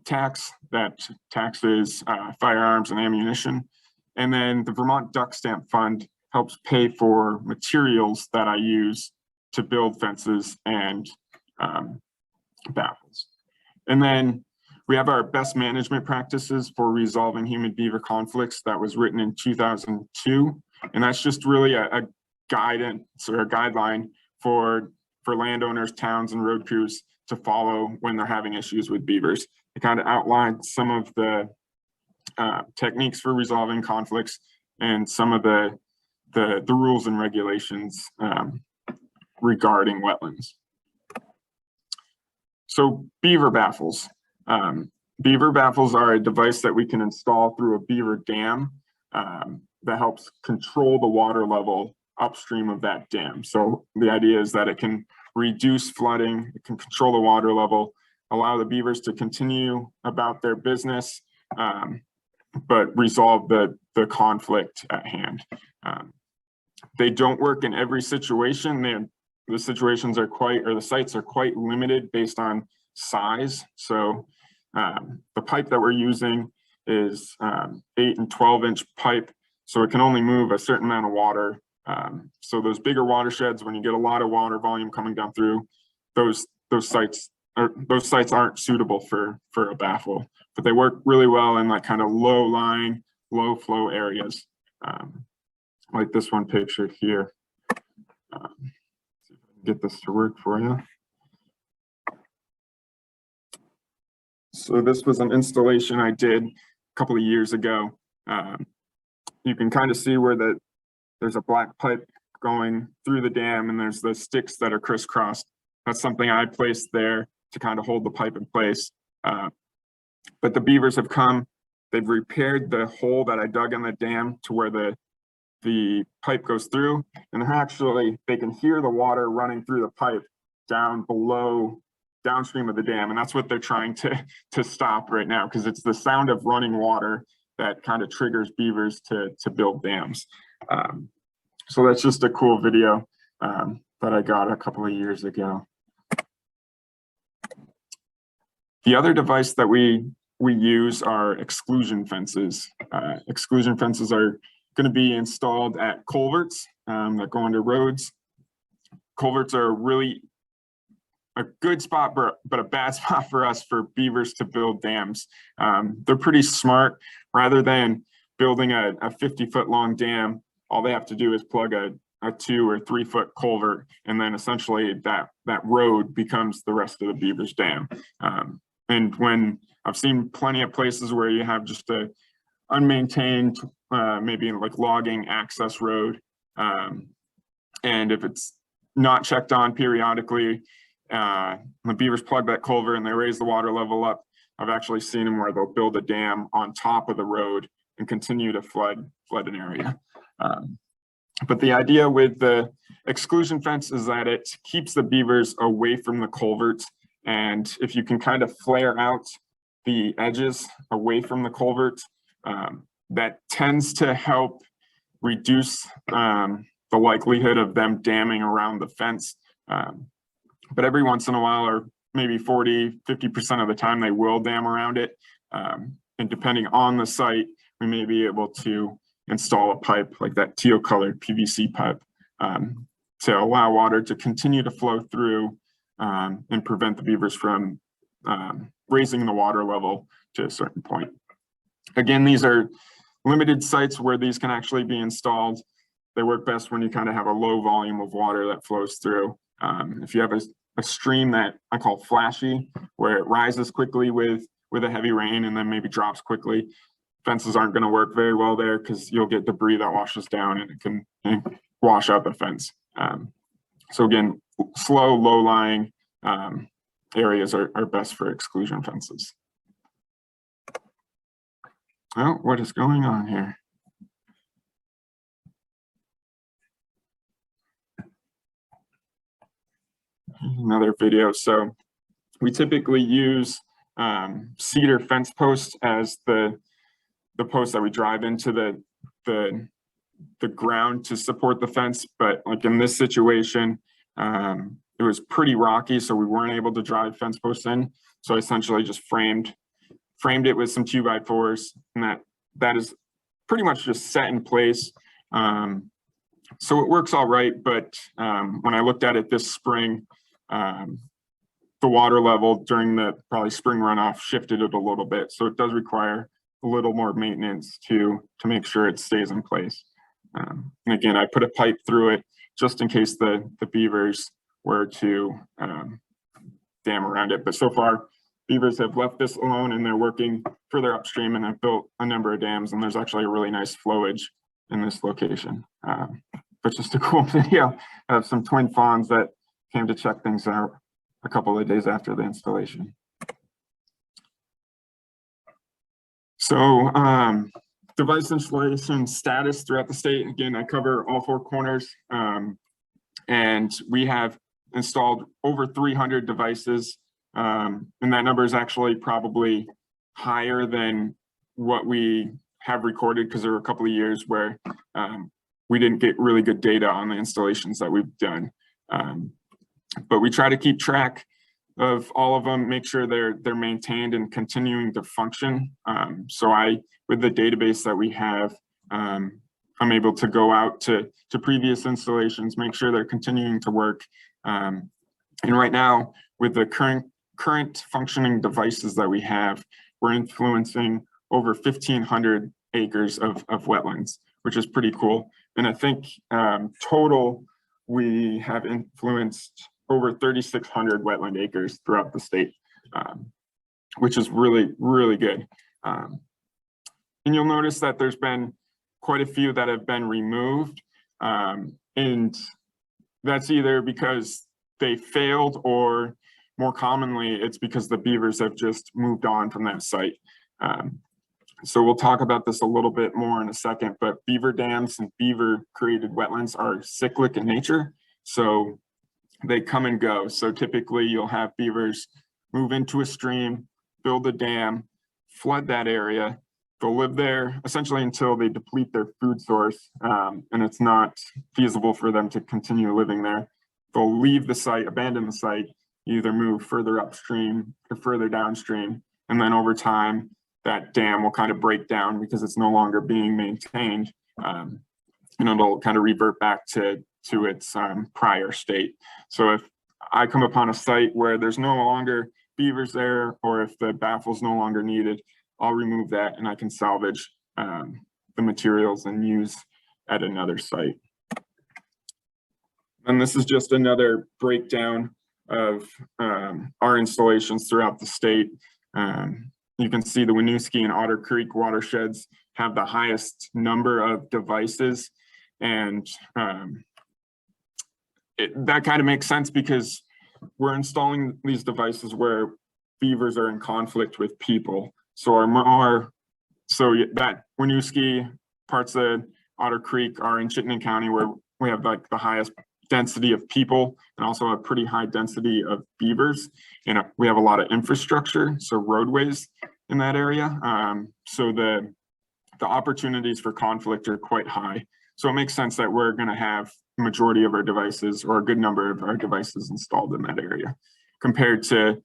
tax, that taxes firearms and ammunition. And then the Vermont Duck Stamp Fund helps pay for materials that I use to build fences and baffles. And then we have our best management practices for resolving human beaver conflicts that was written in 2002. And that's just really a guidance or a guideline for landowners, towns, and road crews to follow when they're having issues with beavers. It kind of outlines some of the techniques for resolving conflicts and some of the rules and regulations regarding wetlands. So beaver baffles. Beaver baffles are a device that we can install through a beaver dam that helps control the water level upstream of that dam. So the idea is that it can reduce flooding, it can control the water level, allow the beavers to continue about their business, but resolve the conflict at hand. They don't work in every situation. The situations are the sites are quite limited based on size. So the pipe that we're using is 8 and 12-inch pipe, so it can only move a certain amount of water. So those bigger watersheds, when you get a lot of water volume coming down through, those sites aren't suitable for a baffle, but they work really well in like kind of low-lying, low-flow areas, like this one pictured here. See if I can get this to work for you. So this was an installation I did a couple of years ago. You can kind of see where there's a black pipe going through the dam, and there's the sticks that are crisscrossed. That's something I placed there to kind of hold the pipe in place. But the beavers have come, they've repaired the hole that I dug in the dam to where the pipe goes through, and they can hear the water running through the pipe downstream of the dam, and that's what they're trying to stop right now, because it's the sound of running water that kind of triggers beavers to build dams. So that's just a cool video that I got a couple of years ago. The other device that we use are exclusion fences. Exclusion fences are going to be installed at culverts that go into roads. Culverts are really a good spot, but a bad spot for us for beavers to build dams. They're pretty smart. Rather than building a 50-foot long dam, all they have to do is plug a 2 or 3 foot culvert, and then essentially that road becomes the rest of the beaver's dam. And when I've seen plenty of places where you have just a unmaintained, maybe like logging access road, and if it's not checked on periodically, the beavers plug that culvert and they raise the water level up. I've actually seen them where they'll build a dam on top of the road and continue to flood an area. But the idea with the exclusion fence is that it keeps the beavers away from the culverts. And if you can kind of flare out the edges away from the culvert, that tends to help reduce the likelihood of them damming around the fence. But every once in a while, or maybe 40–50% of the time, they will dam around it. And depending on the site, we may be able to install a pipe like that teal colored PVC pipe to allow water to continue to flow through and prevent the beavers from raising the water level to a certain point. Again, these are limited sites where these can actually be installed. They work best when you kind of have a low volume of water that flows through. If you have a stream that I call flashy, where it rises quickly with a heavy rain and then maybe drops quickly, fences aren't going to work very well there because you'll get debris that washes down and it can wash out the fence. So again, slow, low-lying areas are best for exclusion fences. Oh, what is going on here? Another video. So we typically use cedar fence posts as the posts that we drive into the ground to support the fence. But like in this situation, it was pretty rocky, so we weren't able to drive fence posts in. So I essentially just framed it with some 2x4s, and that is pretty much just set in place. So it works all right, but when I looked at it this spring, the water level during the probably spring runoff shifted it a little bit. So it does require a little more maintenance to make sure it stays in place. And again, I put a pipe through it just in case the beavers were to dam around it. But so far, beavers have left this alone and they're working further upstream and have built a number of dams, and there's actually a really nice flowage in this location. But just a cool video of some twin fawns that came to check things out a couple of days after the installation. So device installation status throughout the state. Again, I cover all 4 corners, and we have installed over 300 devices. And that number is actually probably higher than what we have recorded, because there were a couple of years where we didn't get really good data on the installations that we've done. But we try to keep track of all of them, make sure they're maintained and continuing to function. So with the database that we have, I'm able to go out to previous installations, make sure they're continuing to work. And right now, with the current functioning devices that we have, we're influencing over 1,500 acres of wetlands, which is pretty cool. And I think total, we have influenced over 3,600 wetland acres throughout the state, which is really, really good. And you'll notice that there's been quite a few that have been removed. And that's either because they failed, or more commonly, it's because the beavers have just moved on from that site. So we'll talk about this a little bit more in a second, but beaver dams and beaver created wetlands are cyclic in nature. So they come and go. So typically you'll have beavers move into a stream, build a dam, flood that area. They'll live there essentially until they deplete their food source, and it's not feasible for them to continue living there. They'll leave the site, abandon the site, you either move further upstream or further downstream. And then over time, that dam will kind of break down because it's no longer being maintained. And it'll kind of revert back to its prior state. So if I come upon a site where there's no longer beavers there, or if the baffle is no longer needed, I'll remove that and I can salvage the materials and use at another site. And this is just another breakdown of our installations throughout the state. You can see the Winooski and Otter Creek watersheds have the highest number of devices, and that kind of makes sense because we're installing these devices where beavers are in conflict with people. So that Winooski, parts of Otter Creek are in Chittenden County, where we have like the highest density of people and also a pretty high density of beavers. And we have a lot of infrastructure, so roadways in that area. So the opportunities for conflict are quite high. So it makes sense that we're going to have the majority of our devices, or a good number of our devices, installed in that area, compared to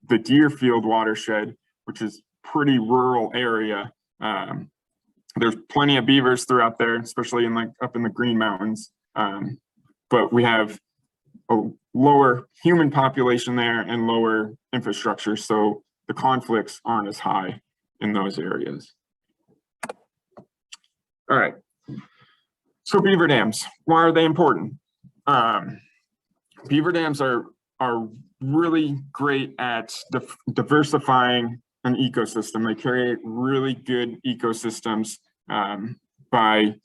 the Deerfield watershed, which is pretty rural area. There's plenty of beavers throughout there, especially in up in the Green Mountains. But we have a lower human population there and lower infrastructure, so the conflicts aren't as high in those areas. All right. So beaver dams, why are they important? Beaver dams are really great at diversifying an ecosystem. They create really good ecosystems by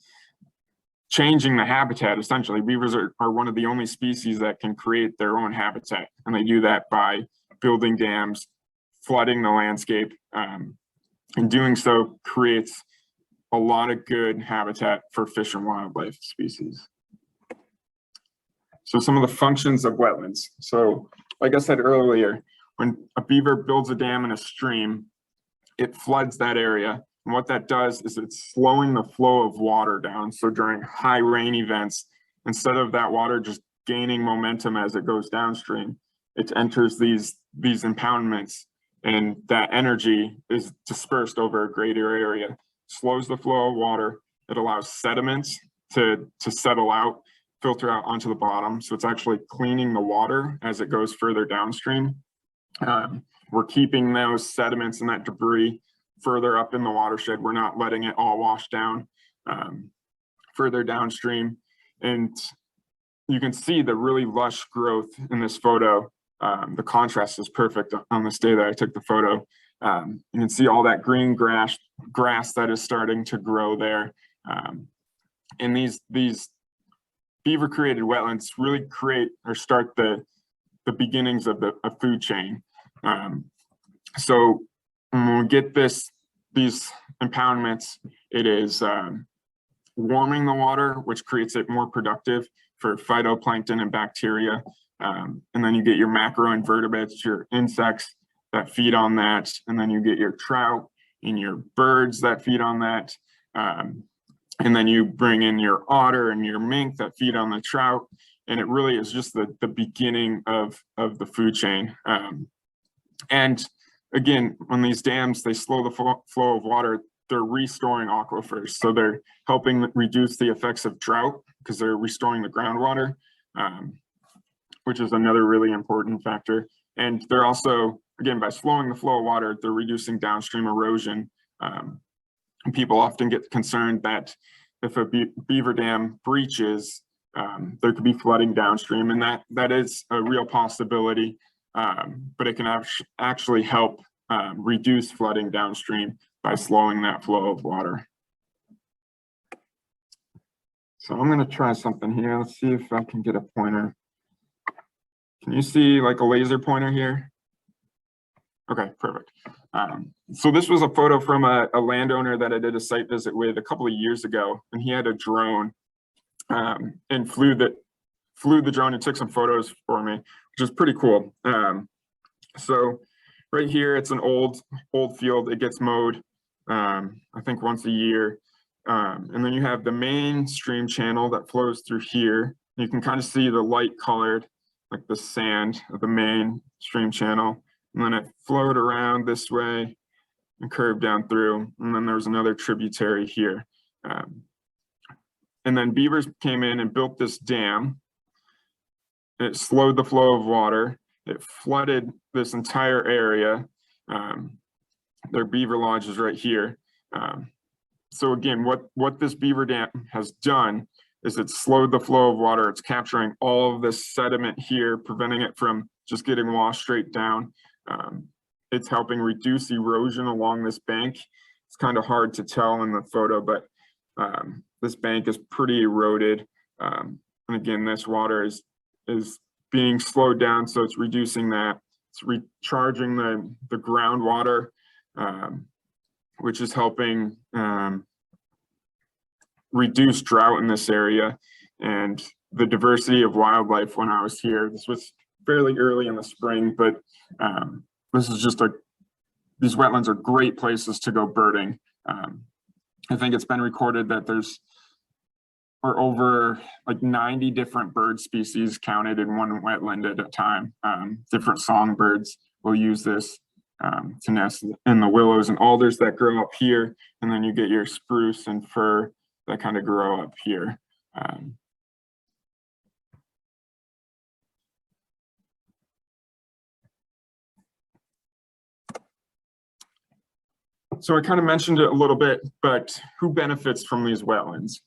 changing the habitat. Essentially, beavers are one of the only species that can create their own habitat, and they do that by building dams, flooding the landscape, and doing so creates a lot of good habitat for fish and wildlife species. So some of the functions of wetlands. So like I said earlier, when a beaver builds a dam in a stream, it floods that area. And what that does is it's slowing the flow of water down. So during high rain events, instead of that water just gaining momentum as it goes downstream, it enters these impoundments, and that energy is dispersed over a greater area, slows the flow of water. It allows sediments to settle out, filter out onto the bottom. So it's actually cleaning the water as it goes further downstream. We're keeping those sediments and that debris further up in the watershed. We're not letting it all wash down further downstream. And you can see the really lush growth in this photo. The contrast is perfect on this day that I took the photo. You can see all that green grass that is starting to grow there. And these beaver created wetlands really create or start the beginnings of a food chain. So when we get these impoundments, it is warming the water, which creates it more productive for phytoplankton and bacteria. And then you get your macroinvertebrates, your insects that feed on that. And then you get your trout and your birds that feed on that. And then you bring in your otter and your mink that feed on the trout. And it really is just the beginning of the food chain. And again, on these dams, they slow the flow of water. They're restoring aquifers. So they're helping reduce the effects of drought because they're restoring the groundwater, which is another really important factor. And they're also, again, by slowing the flow of water, they're reducing downstream erosion. And people often get concerned that if a beaver dam breaches, there could be flooding downstream, and that is a real possibility, but it can actually help reduce flooding downstream by slowing that flow of water. So I'm going to try something here. Let's see if I can get a pointer. Can you see like a laser pointer here? Okay, perfect. So this was a photo from a landowner that I did a site visit with a couple of years ago, and he had a drone and flew the drone and took some photos for me, which is pretty cool. So right here, it's an old field. It gets mowed, I think once a year. And then you have the main stream channel that flows through here. You can kind of see the light colored like the sand of the main stream channel. And then it flowed around this way and curved down through. And then there was another tributary here. And then Beavers came in and built this dam. It slowed the flow of water. It flooded this entire area. Their beaver lodge is right here. So again, what this beaver dam has done is it's slowed the flow of water. It's capturing all of this sediment here, preventing it from just getting washed straight down. It's helping reduce erosion along this bank. It's kind of hard to tell in the photo, but this bank is pretty eroded. And again, this water is being slowed down, so it's reducing that. It's recharging the groundwater, which is helping reduce drought in this area and the diversity of wildlife. When I was here, this was fairly early in the spring, but this is just these wetlands are great places to go birding. I think it's been recorded that there's over like 90 different bird species counted in one wetland at a time. Different songbirds will use this to nest in the willows and alders that grow up here, and then you get your spruce and fir that kind of grow up here. So I kind of mentioned it a little bit, but who benefits from these wetlands?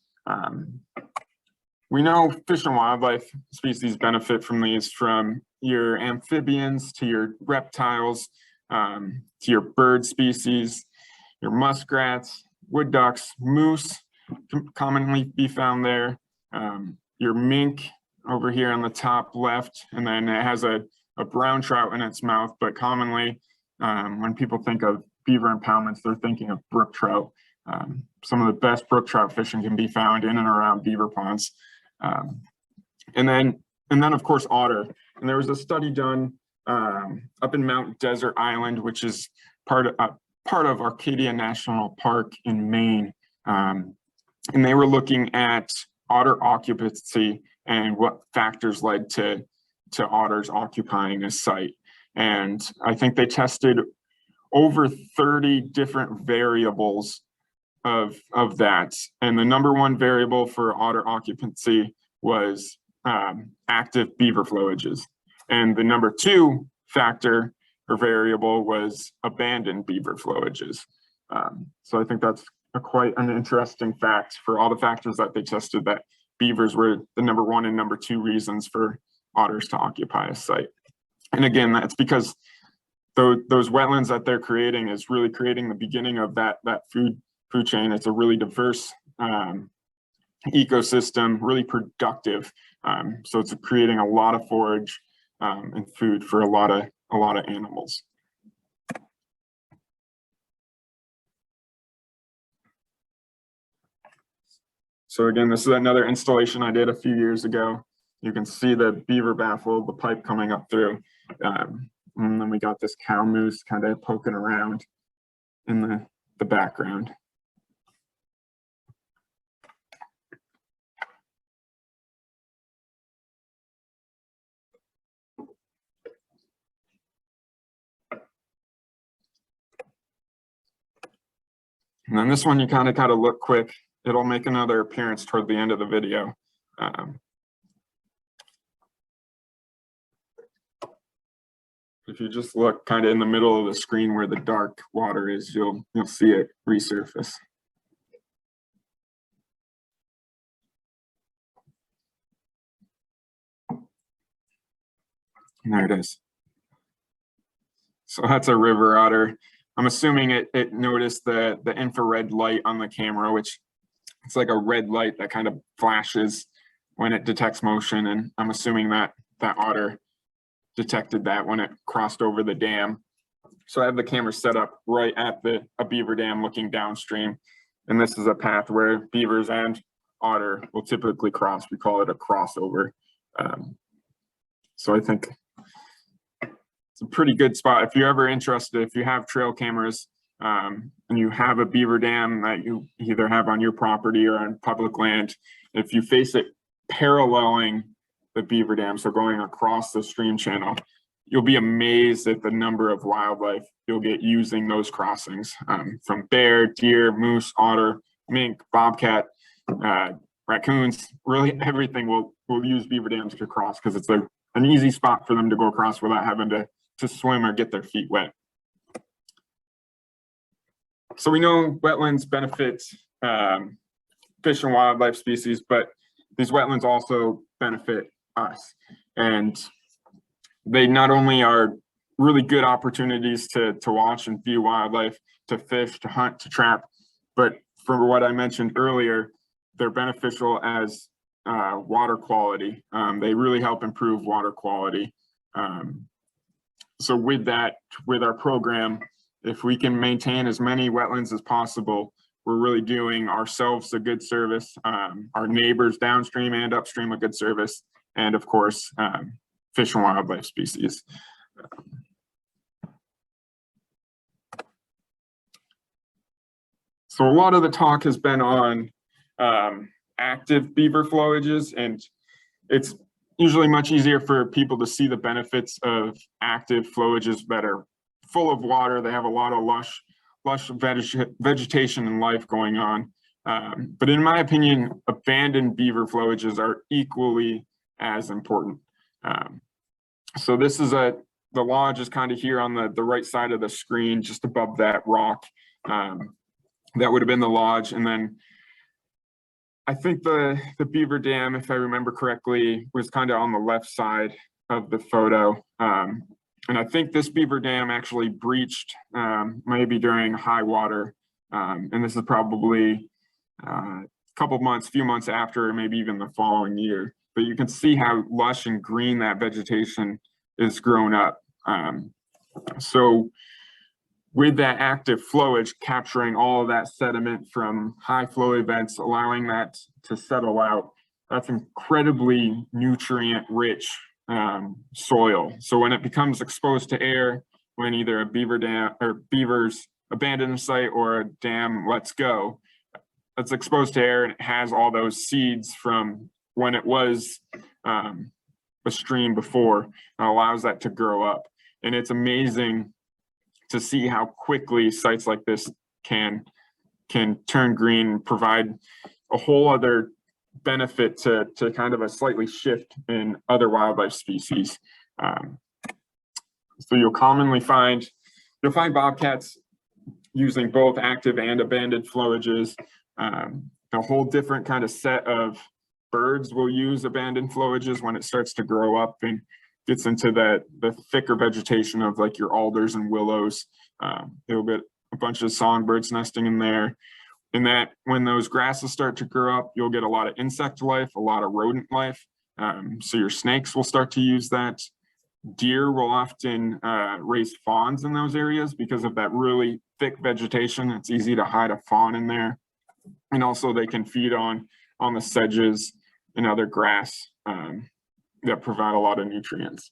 We know fish and wildlife species benefit from these, from your amphibians to your reptiles, to your bird species, your muskrats, wood ducks, moose can commonly be found there, your mink over here on the top left, and then it has a brown trout in its mouth, but commonly when people think of beaver impoundments, they're thinking of brook trout. Some of the best brook trout fishing can be found in and around beaver ponds. And then of course otter. And there was a study done up in Mount Desert Island, which is part of Arcadia National Park in Maine. And they were looking at otter occupancy and what factors led to otters occupying a site. And I think they tested over 30 different variables of that. And the number one variable for otter occupancy was active beaver flowages. And the number two factor or variable was abandoned beaver flowages. So I think that's quite an interesting fact for all the factors that they tested, that beavers were the number one and number two reasons for otters to occupy a site. And again, that's because those wetlands that they're creating is really creating the beginning of that food chain. It's a really diverse ecosystem, really productive. So it's creating a lot of forage and food for a lot of animals. So again, this is another installation I did a few years ago. You can see the beaver baffle, the pipe coming up through. And then we got this cow moose kind of poking around in the background. And then this one, you kind of got to look quick. It'll make another appearance toward the end of the video. If you just look kind of in the middle of the screen where the dark water is, you'll see it resurface. And there it is. So that's a river otter. I'm assuming it noticed the infrared light on the camera, which it's like a red light that kind of flashes when it detects motion. And I'm assuming that otter detected that when it crossed over the dam. So I have the camera set up right at a beaver dam looking downstream. And this is a path where beavers and otter will typically cross. We call it a crossover. So I think it's a pretty good spot. If you're ever interested, if you have trail cameras and you have a beaver dam that you either have on your property or on public land, if you face it paralleling beaver dam, so going across the stream channel, you'll be amazed at the number of wildlife you'll get using those crossings, from bear, deer, moose, otter, mink, bobcat, raccoons. Really everything will use beaver dams to cross because it's an easy spot for them to go across without having to swim or get their feet wet. So we know wetlands benefit fish and wildlife species, but these wetlands also benefit us. And they not only are really good opportunities to watch and view wildlife, to fish, to hunt, to trap, but from what I mentioned earlier, they're beneficial as water quality. They really help improve water quality. So with that, with our program, if we can maintain as many wetlands as possible, we're really doing ourselves a good service, our neighbors downstream and upstream a good service, and of course, fish and wildlife species. So a lot of the talk has been on active beaver flowages, and it's usually much easier for people to see the benefits of active flowages that are full of water. They have a lot of lush vegetation and life going on. But in my opinion, abandoned beaver flowages are equally as important. So this is the lodge is kind of here on the right side of the screen, just above that rock. That would have been the lodge. And then I think the beaver dam, if I remember correctly, was kind of on the left side of the photo. And I think this beaver dam actually breached maybe during high water. And this is probably a few months after, maybe even the following year. But you can see how lush and green that vegetation is grown up. So with that active flowage capturing all of that sediment from high flow events, allowing that to settle out, that's incredibly nutrient rich soil. So when it becomes exposed to air, when either a beaver dam or beavers abandon a site or a dam lets go, it's exposed to air and it has all those seeds from when it was a stream before, and allows that to grow up. And it's amazing to see how quickly sites like this can turn green, provide a whole other benefit to kind of a slightly shift in other wildlife species. So you'll find bobcats using both active and abandoned flowages. A whole different kind of set of birds will use abandoned flowages when it starts to grow up and gets into the thicker vegetation of like your alders and willows. You'll get a bunch of songbirds nesting in there. And that when those grasses start to grow up, you'll get a lot of insect life, a lot of rodent life. So your snakes will start to use that. Deer will often raise fawns in those areas because of that really thick vegetation. It's easy to hide a fawn in there. And also they can feed on the sedges and other grass that provide a lot of nutrients.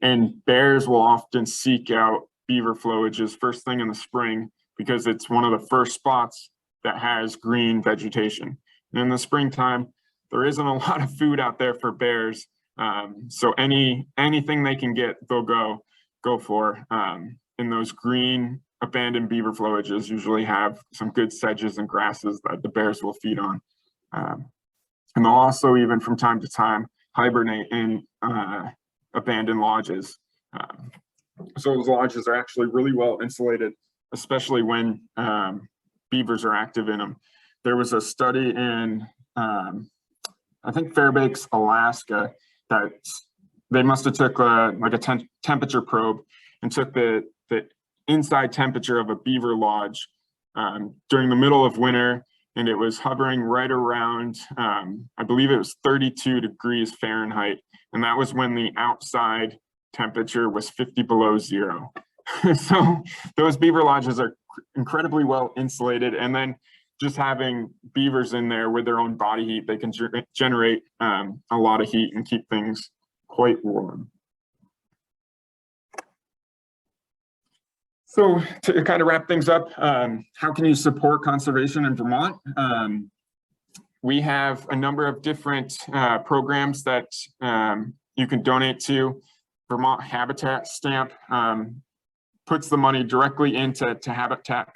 And bears will often seek out beaver flowages first thing in the spring because it's one of the first spots that has green vegetation. And in the springtime, there isn't a lot of food out there for bears. So anything they can get, they'll go for. And those green abandoned beaver flowages usually have some good sedges and grasses that the bears will feed on. And they'll also, even from time to time, hibernate in abandoned lodges. So those lodges are actually really well insulated, especially when beavers are active in them. There was a study in, I think Fairbanks, Alaska, that they must have took like a temperature probe and took the inside temperature of a beaver lodge during the middle of winter, and it was hovering right around, I believe it was 32 degrees Fahrenheit, and that was when the outside temperature was 50 below zero. So those beaver lodges are incredibly well insulated, and then just having beavers in there with their own body heat, they can generate a lot of heat and keep things quite warm. So to kind of wrap things up, how can you support conservation in Vermont? we have a number of different programs that you can donate to. Vermont Habitat Stamp puts the money directly into habitat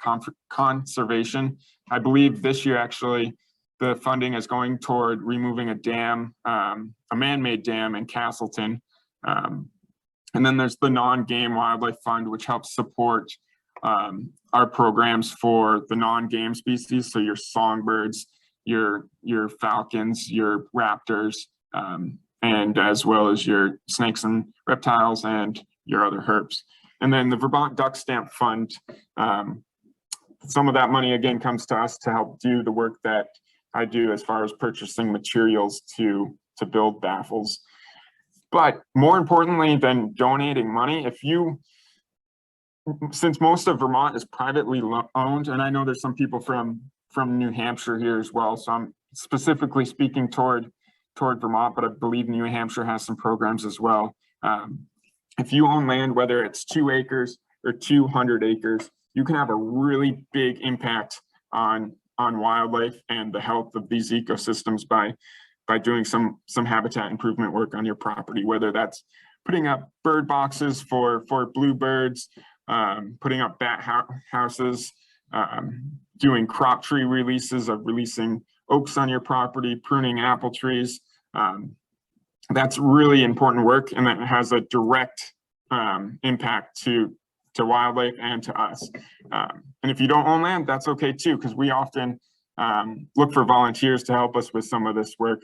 conservation. I believe this year, actually, the funding is going toward removing a dam, a man-made dam in Castleton. And then there's the Non-Game Wildlife Fund, which helps support our programs for the non-game species. So your songbirds, your falcons, your raptors, and as well as your snakes and reptiles and your other herps. And then the Vermont Duck Stamp Fund, some of that money again comes to us to help do the work that I do as far as purchasing materials to build baffles. But more importantly than donating money, since most of Vermont is privately owned, and I know there's some people from New Hampshire here as well, so I'm specifically speaking toward Vermont, but I believe New Hampshire has some programs as well. If you own land, whether it's 2 acres or 200 acres, you can have a really big impact on wildlife and the health of these ecosystems by doing some habitat improvement work on your property, whether that's putting up bird boxes for bluebirds, putting up bat houses, doing crop tree releases of releasing oaks on your property, pruning apple trees. That's really important work, and that has a direct impact to wildlife and to us. And if you don't own land, that's okay too, because we often look for volunteers to help us with some of this work,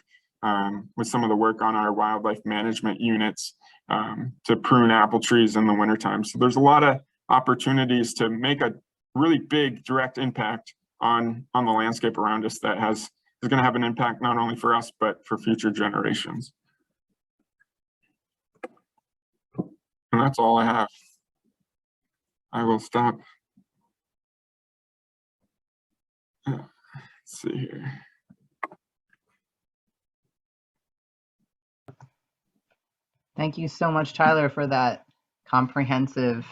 with some of the work on our wildlife management units to prune apple trees in the wintertime. So there's a lot of opportunities to make a really big direct impact on the landscape around us that is going to have an impact not only for us, but for future generations. And that's all I have. I will stop. Let's see here. Thank you so much, Tyler, for that comprehensive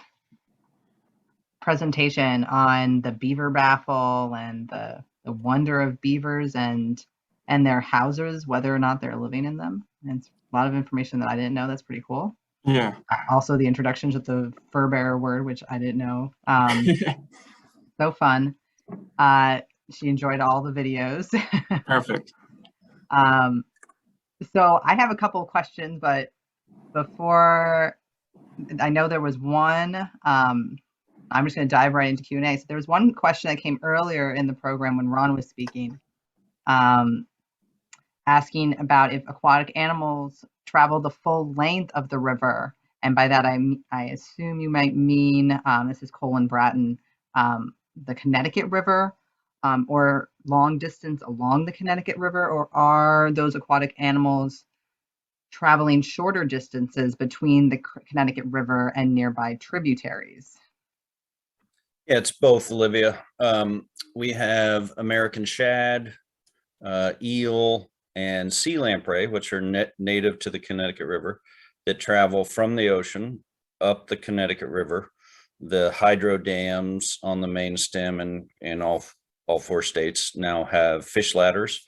presentation on the beaver baffle and the wonder of beavers and their houses, whether or not they're living in them. And it's a lot of information that I didn't know. That's pretty cool. Yeah. Also, the introduction to the fur bearer word, which I didn't know. So fun. She enjoyed all the videos. Perfect. So I have a couple of questions, but before, I know there was one, I'm just going to dive right into Q&A. So there was one question that came earlier in the program when Ron was speaking, asking about if aquatic animals travel the full length of the river. And by that, I assume you might mean, this is Colin Bratton, the Connecticut River, or long distance along the Connecticut River, or are those aquatic animals traveling shorter distances between the Connecticut River and nearby tributaries? Yeah, it's both, Olivia. We have American shad, eel, and sea lamprey, which are native to the Connecticut River, that travel from the ocean up the Connecticut River. The hydro dams on the main stem and all 4 states now have fish ladders.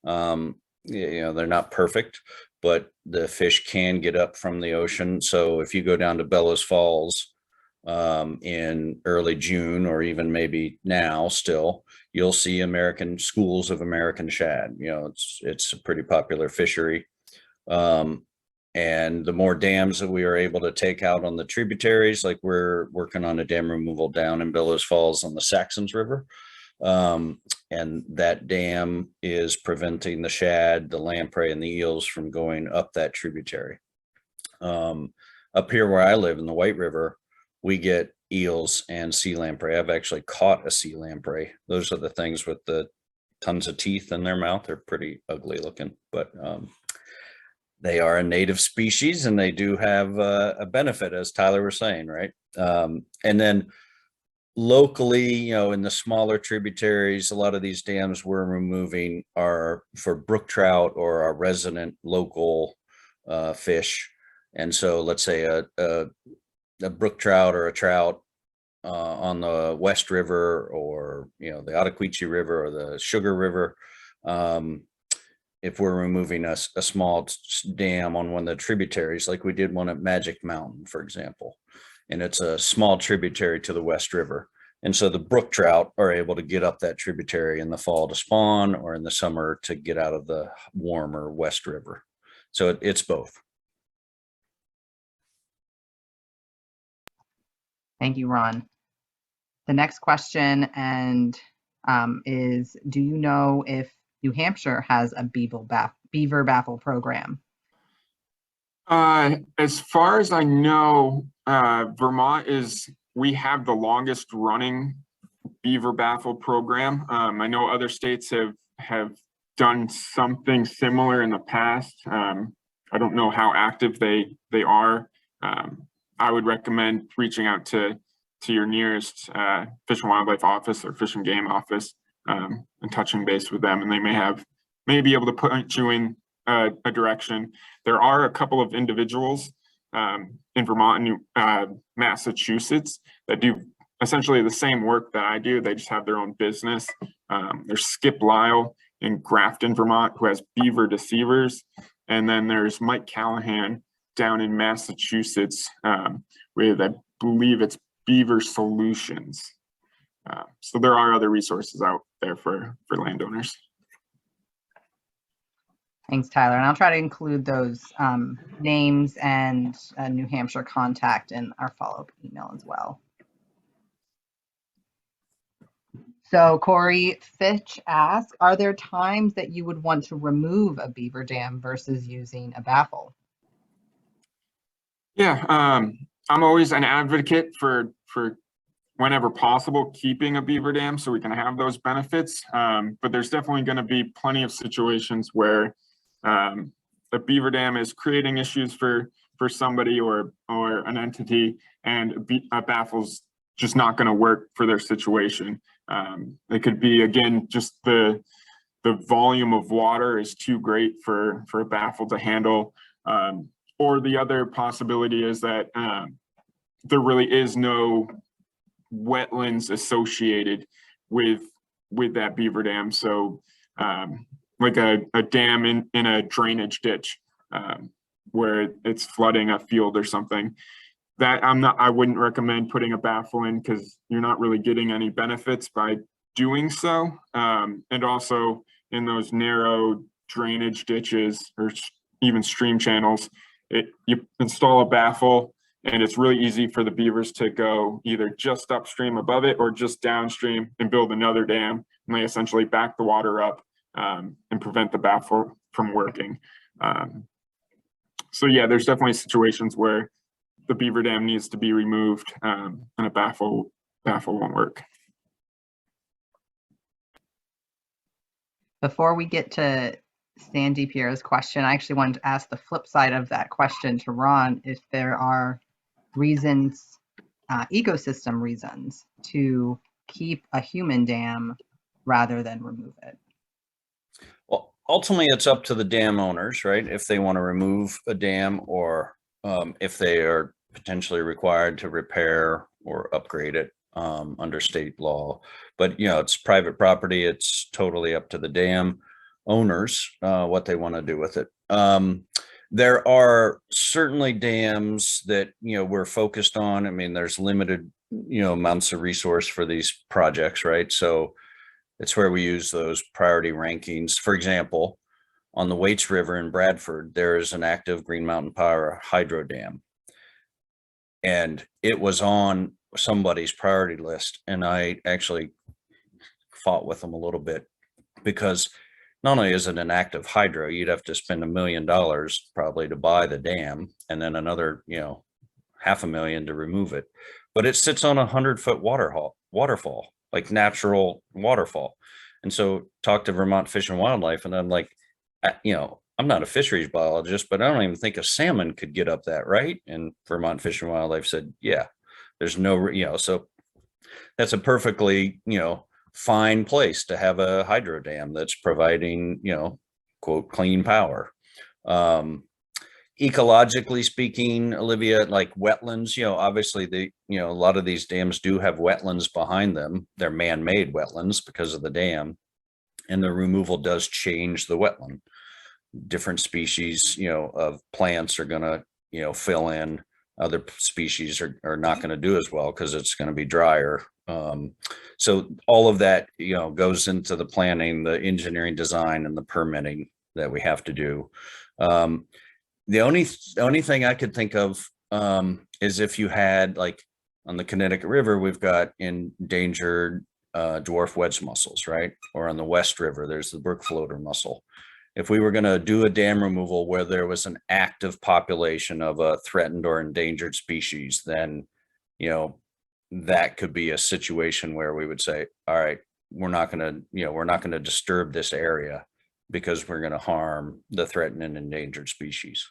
They're not perfect, but the fish can get up from the ocean. So if you go down to Bellows Falls in early June, or even maybe now still, you'll see schools of American shad. It's a pretty popular fishery. And the more dams that we are able to take out on the tributaries, like we're working on a dam removal down in Bellows Falls on the Saxons River. And that dam is preventing the shad, the lamprey, and the eels from going up that tributary. Up here where I live in the White River, we get eels and sea lamprey. I've actually caught a sea lamprey. Those are the things with the tons of teeth in their mouth. They're pretty ugly looking, but they are a native species, and they do have a benefit, as Tyler was saying, right? And then locally, in the smaller tributaries, a lot of these dams we're removing are for brook trout or our resident local fish. And so let's say a brook trout or a trout on the West River, or the Ottaquechee River or the Sugar River, if we're removing a small dam on one of the tributaries, like we did one at Magic Mountain, for example, and it's a small tributary to the West River. And so the brook trout are able to get up that tributary in the fall to spawn, or in the summer to get out of the warmer West River. So it's both. Thank you, Ron. The next question is, do you know if New Hampshire has a beaver baffle program? As far as I know, Vermont we have the longest running beaver baffle program. I know other states have done something similar in the past. I don't know how active they are. I would recommend reaching out to your nearest Fish and Wildlife office or Fish and Game office and touching base with them, and they may be able to point you in a direction. There are a couple of individuals in Vermont and Massachusetts that do essentially the same work that I do. They just have their own business. There's Skip Lyle in Grafton, Vermont, who has beaver deceivers. And then there's Mike Callahan down in Massachusetts with, I believe it's Beaver Solutions. So there are other resources out there for landowners. Thanks, Tyler. And I'll try to include those names and New Hampshire contact in our follow-up email as well. So Corey Fitch asks, are there times that you would want to remove a beaver dam versus using a baffle? Yeah, I'm always an advocate for whenever possible, keeping a beaver dam so we can have those benefits. But there's definitely going to be plenty of situations where a beaver dam is creating issues for somebody or an entity, and a baffle's just not going to work for their situation. It could be, again, just the volume of water is too great for a baffle to handle. Or the other possibility is that there really is no wetlands associated with that beaver dam. So like a dam in a drainage ditch where it's flooding a field or something, that I wouldn't recommend putting a baffle in, because you're not really getting any benefits by doing so. And also in those narrow drainage ditches or even stream channels, you install a baffle and it's really easy for the beavers to go either just upstream above it or just downstream and build another dam, and they essentially back the water up and prevent the baffle from working. So yeah, there's definitely situations where the beaver dam needs to be removed and a baffle won't work. Before we get to Sandy Pierre's question, I actually wanted to ask the flip side of that question to Ron, if there are reasons, ecosystem reasons, to keep a human dam rather than remove it. Well, ultimately, it's up to the dam owners, right? If they want to remove a dam, or if they are potentially required to repair or upgrade it under state law. But, it's private property. It's totally up to the dam owners what they want to do with it. There are certainly dams that, we're focused on. I mean, there's limited, amounts of resource for these projects, right? So it's where we use those priority rankings. For example, on the Waits River in Bradford, there is an active Green Mountain Power hydro dam. And it was on somebody's priority list. And I actually fought with them a little bit, because not only is it an active hydro, you'd have to spend $1 million probably to buy the dam, and then another, $500,000 to remove it. But it sits on 100-foot waterfall, like natural waterfall. And so talk to Vermont Fish and Wildlife, and I'm like, I'm not a fisheries biologist, but I don't even think a salmon could get up that, right? And Vermont Fish and Wildlife said, yeah, there's no, so that's a perfectly, fine place to have a hydro dam that's providing, quote, clean power. Ecologically speaking, Olivia, like wetlands, obviously a lot of these dams do have wetlands behind them. They're man-made wetlands because of the dam, and the removal does change the wetland. different species, of plants are going to, fill in. Other species are not going to do as well because it's going to be drier. So all of that, goes into the planning, the engineering design, and the permitting that we have to do. The only thing I could think of is if you had, like, on the Connecticut River, we've got endangered dwarf wedge mussels, right? Or on the West River, there's the brook floater mussel. If we were going to do a dam removal where there was an active population of a threatened or endangered species, then, that could be a situation where we would say, all right, we're not going to disturb this area because we're going to harm the threatened and endangered species.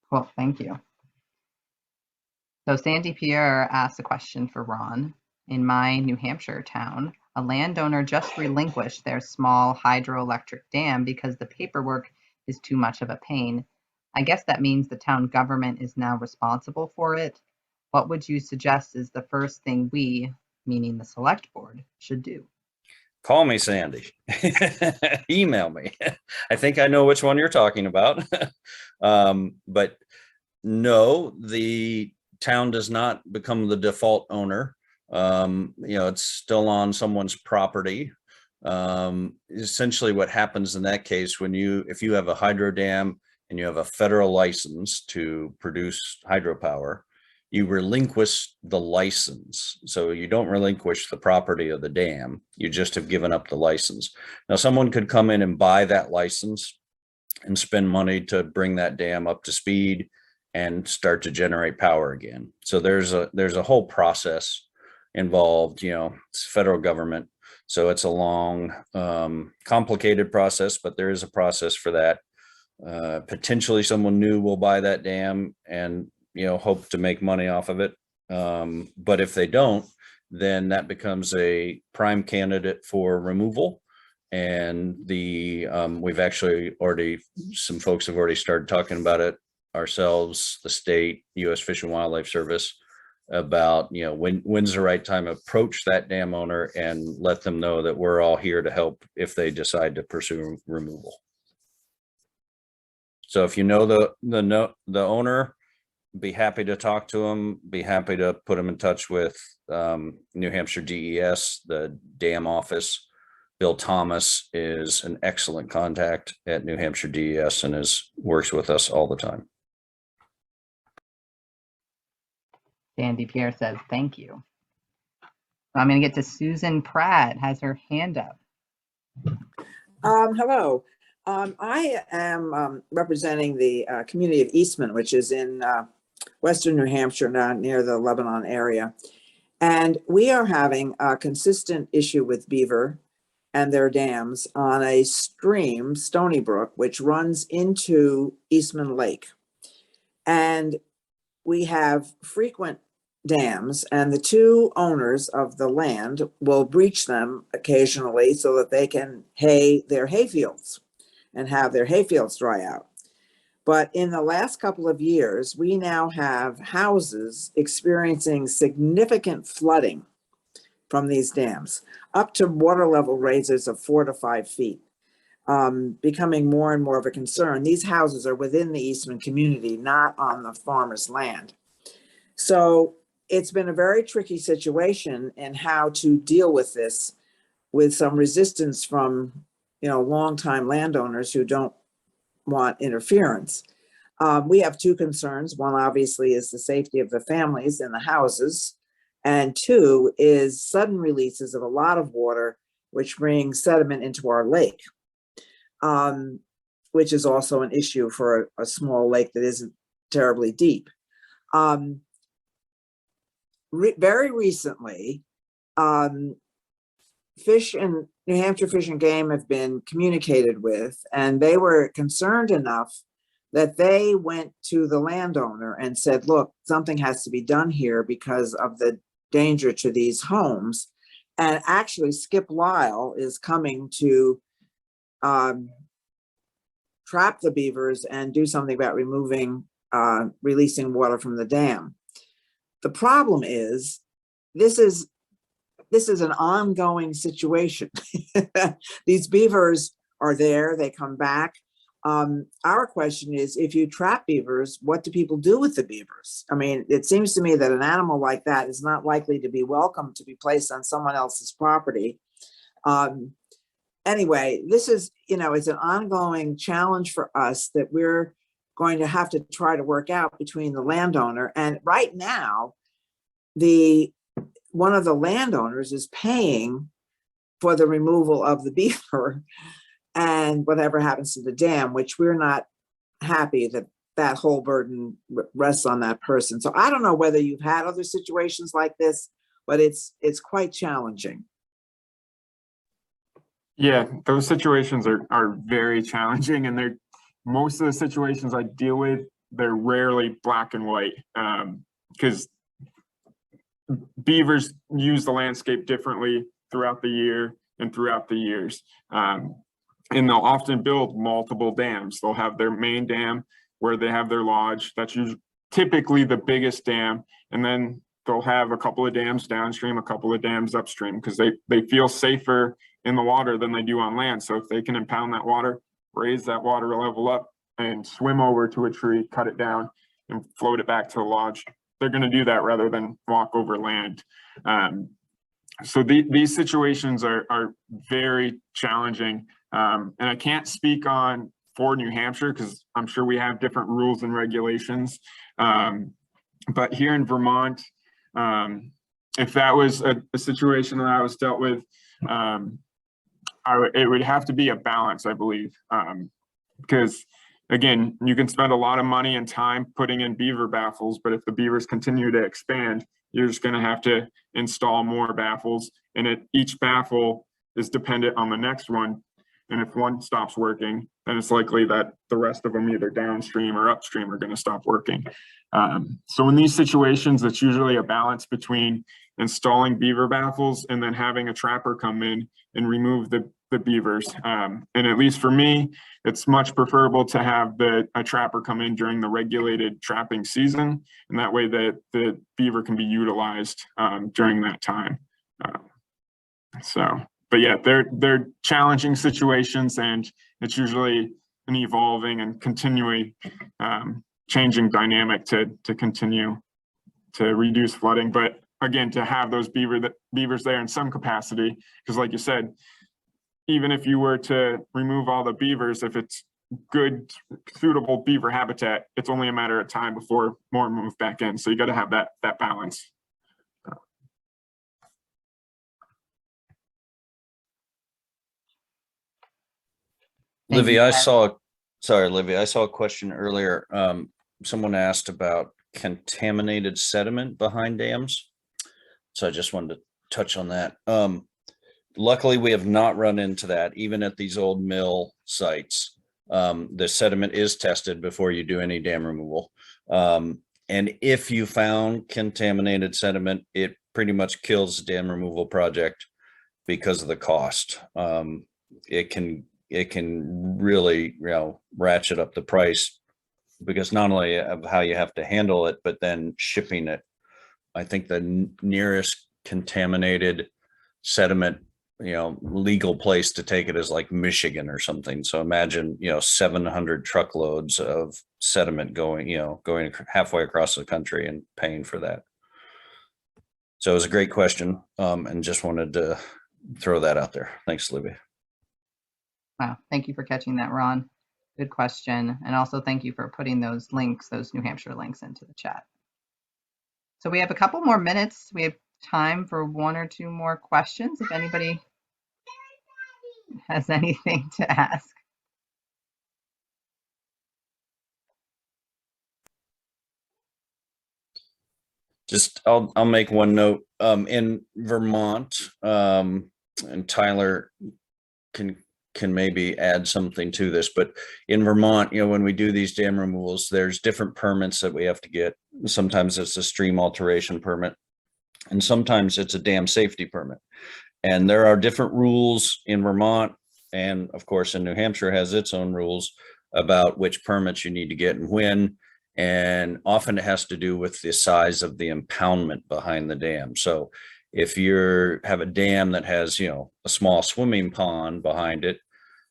Cool, thank you. So Sandy Pierre asked a question for Ron. In my New Hampshire town, a landowner just relinquished their small hydroelectric dam because the paperwork is too much of a pain. I guess that means the town government is now responsible for it. What would you suggest is the first thing we, meaning the select board, should do? Call me, Sandy. Email me. I think I know which one you're talking about. But no, the town does not become the default owner. It's still on someone's property. Essentially what happens in that case, if you have a hydro dam and you have a federal license to produce hydropower, you relinquish the license. So you don't relinquish the property of the dam, you just have given up the license. Now someone could come in and buy that license and spend money to bring that dam up to speed and start to generate power again. So there's a whole process involved. It's federal government, so it's a long, complicated process, but there is a process for that. Potentially someone new will buy that dam and hope to make money off of it, but if they don't, then that becomes a prime candidate for removal. And we've actually some folks have already started talking about it ourselves, the state, U.S. Fish and Wildlife Service, about when's the right time to approach that dam owner and let them know that we're all here to help if they decide to pursue removal. So if you know the owner, be happy to talk to them, be happy to put them in touch with New Hampshire DES, the dam office. Bill Thomas is an excellent contact at New Hampshire DES and works with us all the time. Sandy Pierre says, thank you. I'm going to get to Susan Pratt, has her hand up. Hello. I am representing the community of Eastman, which is in western New Hampshire, near the Lebanon area. And we are having a consistent issue with Beaver and their dams on a stream, Stony Brook, which runs into Eastman Lake. And we have frequent dams, and the two owners of the land will breach them occasionally so that they can hay their hayfields and have their hayfields dry out. But in the last couple of years, we now have houses experiencing significant flooding from these dams, up to water level raises of 4 to 5 feet, becoming more and more of a concern. These houses are within the Eastman community, not on the farmer's land. So it's been a very tricky situation in how to deal with this, with some resistance from, longtime landowners who don't want interference. We have two concerns. One, obviously, is the safety of the families in the houses. And two is sudden releases of a lot of water, which brings sediment into our lake, which is also an issue for a small lake that isn't terribly deep. Very recently, Fish and New Hampshire Fish and Game have been communicated with, and they were concerned enough that they went to the landowner and said, look, something has to be done here because of the danger to these homes. And actually Skip Lyle is coming to trap the beavers and do something about releasing water from the dam. The problem is, this this is an ongoing situation. These beavers are there, they come back. Our question is, if you trap beavers, what do people do with the beavers? I mean, it seems to me that an animal like that is not likely to be welcome to be placed on someone else's property. Anyway, this is, it's an ongoing challenge for us that we're going to have to try to work out between the landowner. And right now, one of the landowners is paying for the removal of the beaver and whatever happens to the dam, which we're not happy that that whole burden rests on that person. So I don't know whether you've had other situations like this, but it's quite challenging. Yeah, those situations are very challenging, and most of the situations I deal with, they're rarely black and white, because beavers use the landscape differently throughout the year and throughout the years. And they'll often build multiple dams. They'll have their main dam where they have their lodge. That's typically the biggest dam. And then they'll have a couple of dams downstream, a couple of dams upstream, because they feel safer in the water than they do on land. So if they can impound that water, raise that water level up and swim over to a tree, cut it down and float it back to the lodge, they're going to do that rather than walk over land. So these situations are very challenging. And I can't speak for New Hampshire because I'm sure we have different rules and regulations. But here in Vermont, if that was a situation that I was dealt with, it would have to be a balance, I believe, because again, you can spend a lot of money and time putting in beaver baffles, but if the beavers continue to expand, you're just going to have to install more baffles, and each baffle is dependent on the next one. And if one stops working, then it's likely that the rest of them, either downstream or upstream, are going to stop working. So in these situations, it's usually a balance between installing beaver baffles and then having a trapper come in and remove the beavers. And at least for me, it's much preferable to have a trapper come in during the regulated trapping season, and that way the beaver can be utilized during that time. But yeah, they're challenging situations, and it's usually an evolving and continually changing dynamic to continue to reduce flooding. But again, to have those beavers there in some capacity, because like you said, even if you were to remove all the beavers, if it's good, suitable beaver habitat, it's only a matter of time before more move back in. So you got to have that balance. Livy, I saw a question earlier. Someone asked about contaminated sediment behind dams. So I just wanted to touch on that. Luckily, we have not run into that, even at these old mill sites. The sediment is tested before you do any dam removal. And if you found contaminated sediment, it pretty much kills the dam removal project because of the cost. It can really, ratchet up the price, because not only of how you have to handle it, but then shipping it. I think the nearest contaminated sediment, legal place to take it is like Michigan or something. So imagine, 700 truckloads of sediment going halfway across the country and paying for that. So it was a great question, and just wanted to throw that out there. Thanks, Libby. Wow, thank you for catching that, Ron. Good question. And also thank you for putting those links, those New Hampshire links, into the chat. So we have a couple more minutes. We have time for one or two more questions if anybody has anything to ask. Just I'll make one note. In Vermont, and Tyler can maybe add something to this, but in Vermont, when we do these dam removals, there's different permits that we have to get. Sometimes it's a stream alteration permit, and sometimes it's a dam safety permit. And there are different rules in Vermont, and of course in New Hampshire has its own rules about which permits you need to get and when. And often it has to do with the size of the impoundment behind the dam. So If you have a dam that has, you know, a small swimming pond behind it,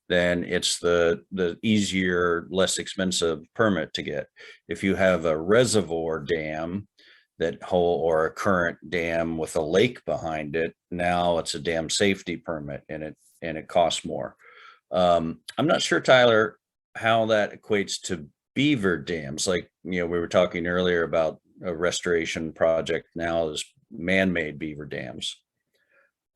then it's the easier, less expensive permit to get. If you have a reservoir dam or a current dam with a lake behind it, now it's a dam safety permit, and it costs more. I'm not sure, Tyler, how that equates to beaver dams. Like, you know, we were talking earlier about a restoration project now is man-made beaver dams.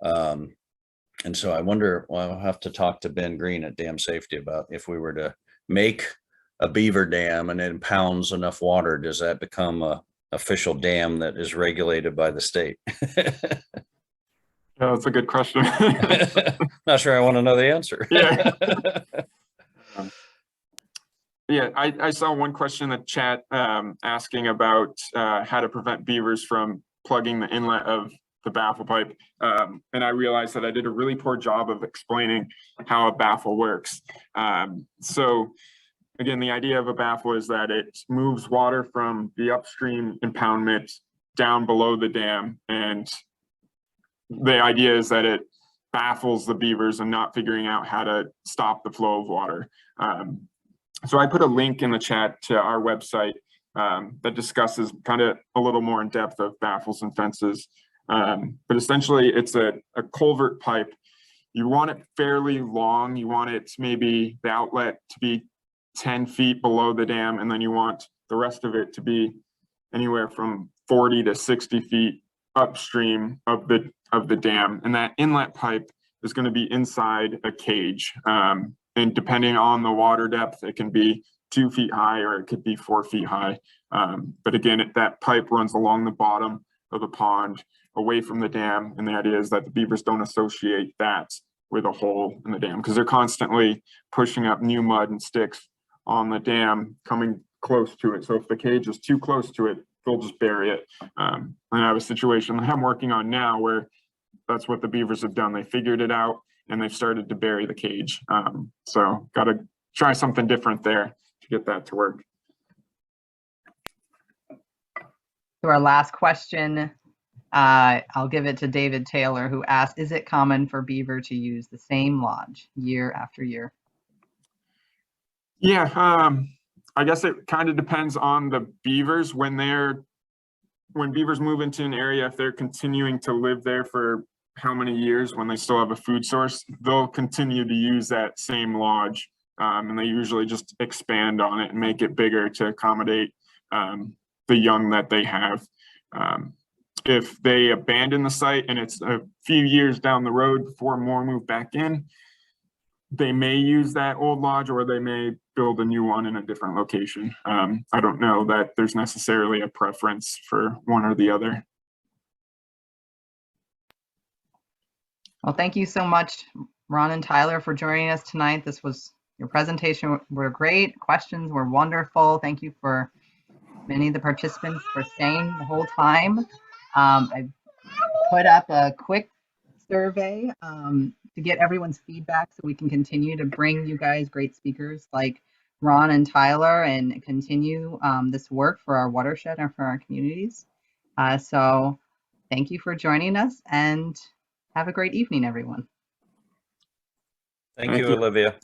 And so I wonder, well, I'll have to talk to Ben Green at Dam Safety about if we were to make a beaver dam and it impounds enough water, does that become a official dam that is regulated by the state? Yeah, that's a good question. Not sure I want to know the answer. Yeah. Yeah, I saw one question in the chat asking about how to prevent beavers from plugging the inlet of the baffle pipe. And I realized that I did a really poor job of explaining how a baffle works. So again, the idea of a baffle is that it moves water from the upstream impoundment down below the dam. And the idea is that it baffles the beavers and not figuring out how to stop the flow of water. So I put a link in the chat to our website that discusses kind of a little more in depth of baffles and fences. But essentially it's a culvert pipe. You want it fairly long. You want it maybe the outlet to be 10 feet below the dam, and then you want the rest of it to be anywhere from 40 to 60 feet upstream of the dam. And that inlet pipe is going to be inside a cage. And depending on the water depth, it can be 2 feet high or it could be 4 feet high. But again, that pipe runs along the bottom of the pond away from the dam. And the idea is that the beavers don't associate that with a hole in the dam, because they're constantly pushing up new mud and sticks on the dam coming close to it. So if the cage is too close to it, they'll just bury it. And I have a situation that I'm working on now where that's what the beavers have done. They figured it out and they've started to bury the cage. So got to try something different there to get that to work. So our last question, I'll give it to David Taylor, who asked, is it common for beaver to use the same lodge year after year? Yeah, I guess it kind of depends on the beavers. When beavers move into an area, if they're continuing to live there for how many years, when they still have a food source, they'll continue to use that same lodge. And they usually just expand on it and make it bigger to accommodate the young that they have. If they abandon the site and it's a few years down the road before more move back in, they may use that old lodge, or they may build a new one in a different location. I don't know that there's necessarily a preference for one or the other. Well, thank you so much, Ron and Tyler, for joining us tonight. Your presentation were great. Questions were wonderful. Thank you for many of the participants for staying the whole time. I put up a quick survey to get everyone's feedback so we can continue to bring you guys great speakers like Ron and Tyler and continue this work for our watershed and for our communities. So thank you for joining us, and have a great evening, everyone. Thank you, Olivia.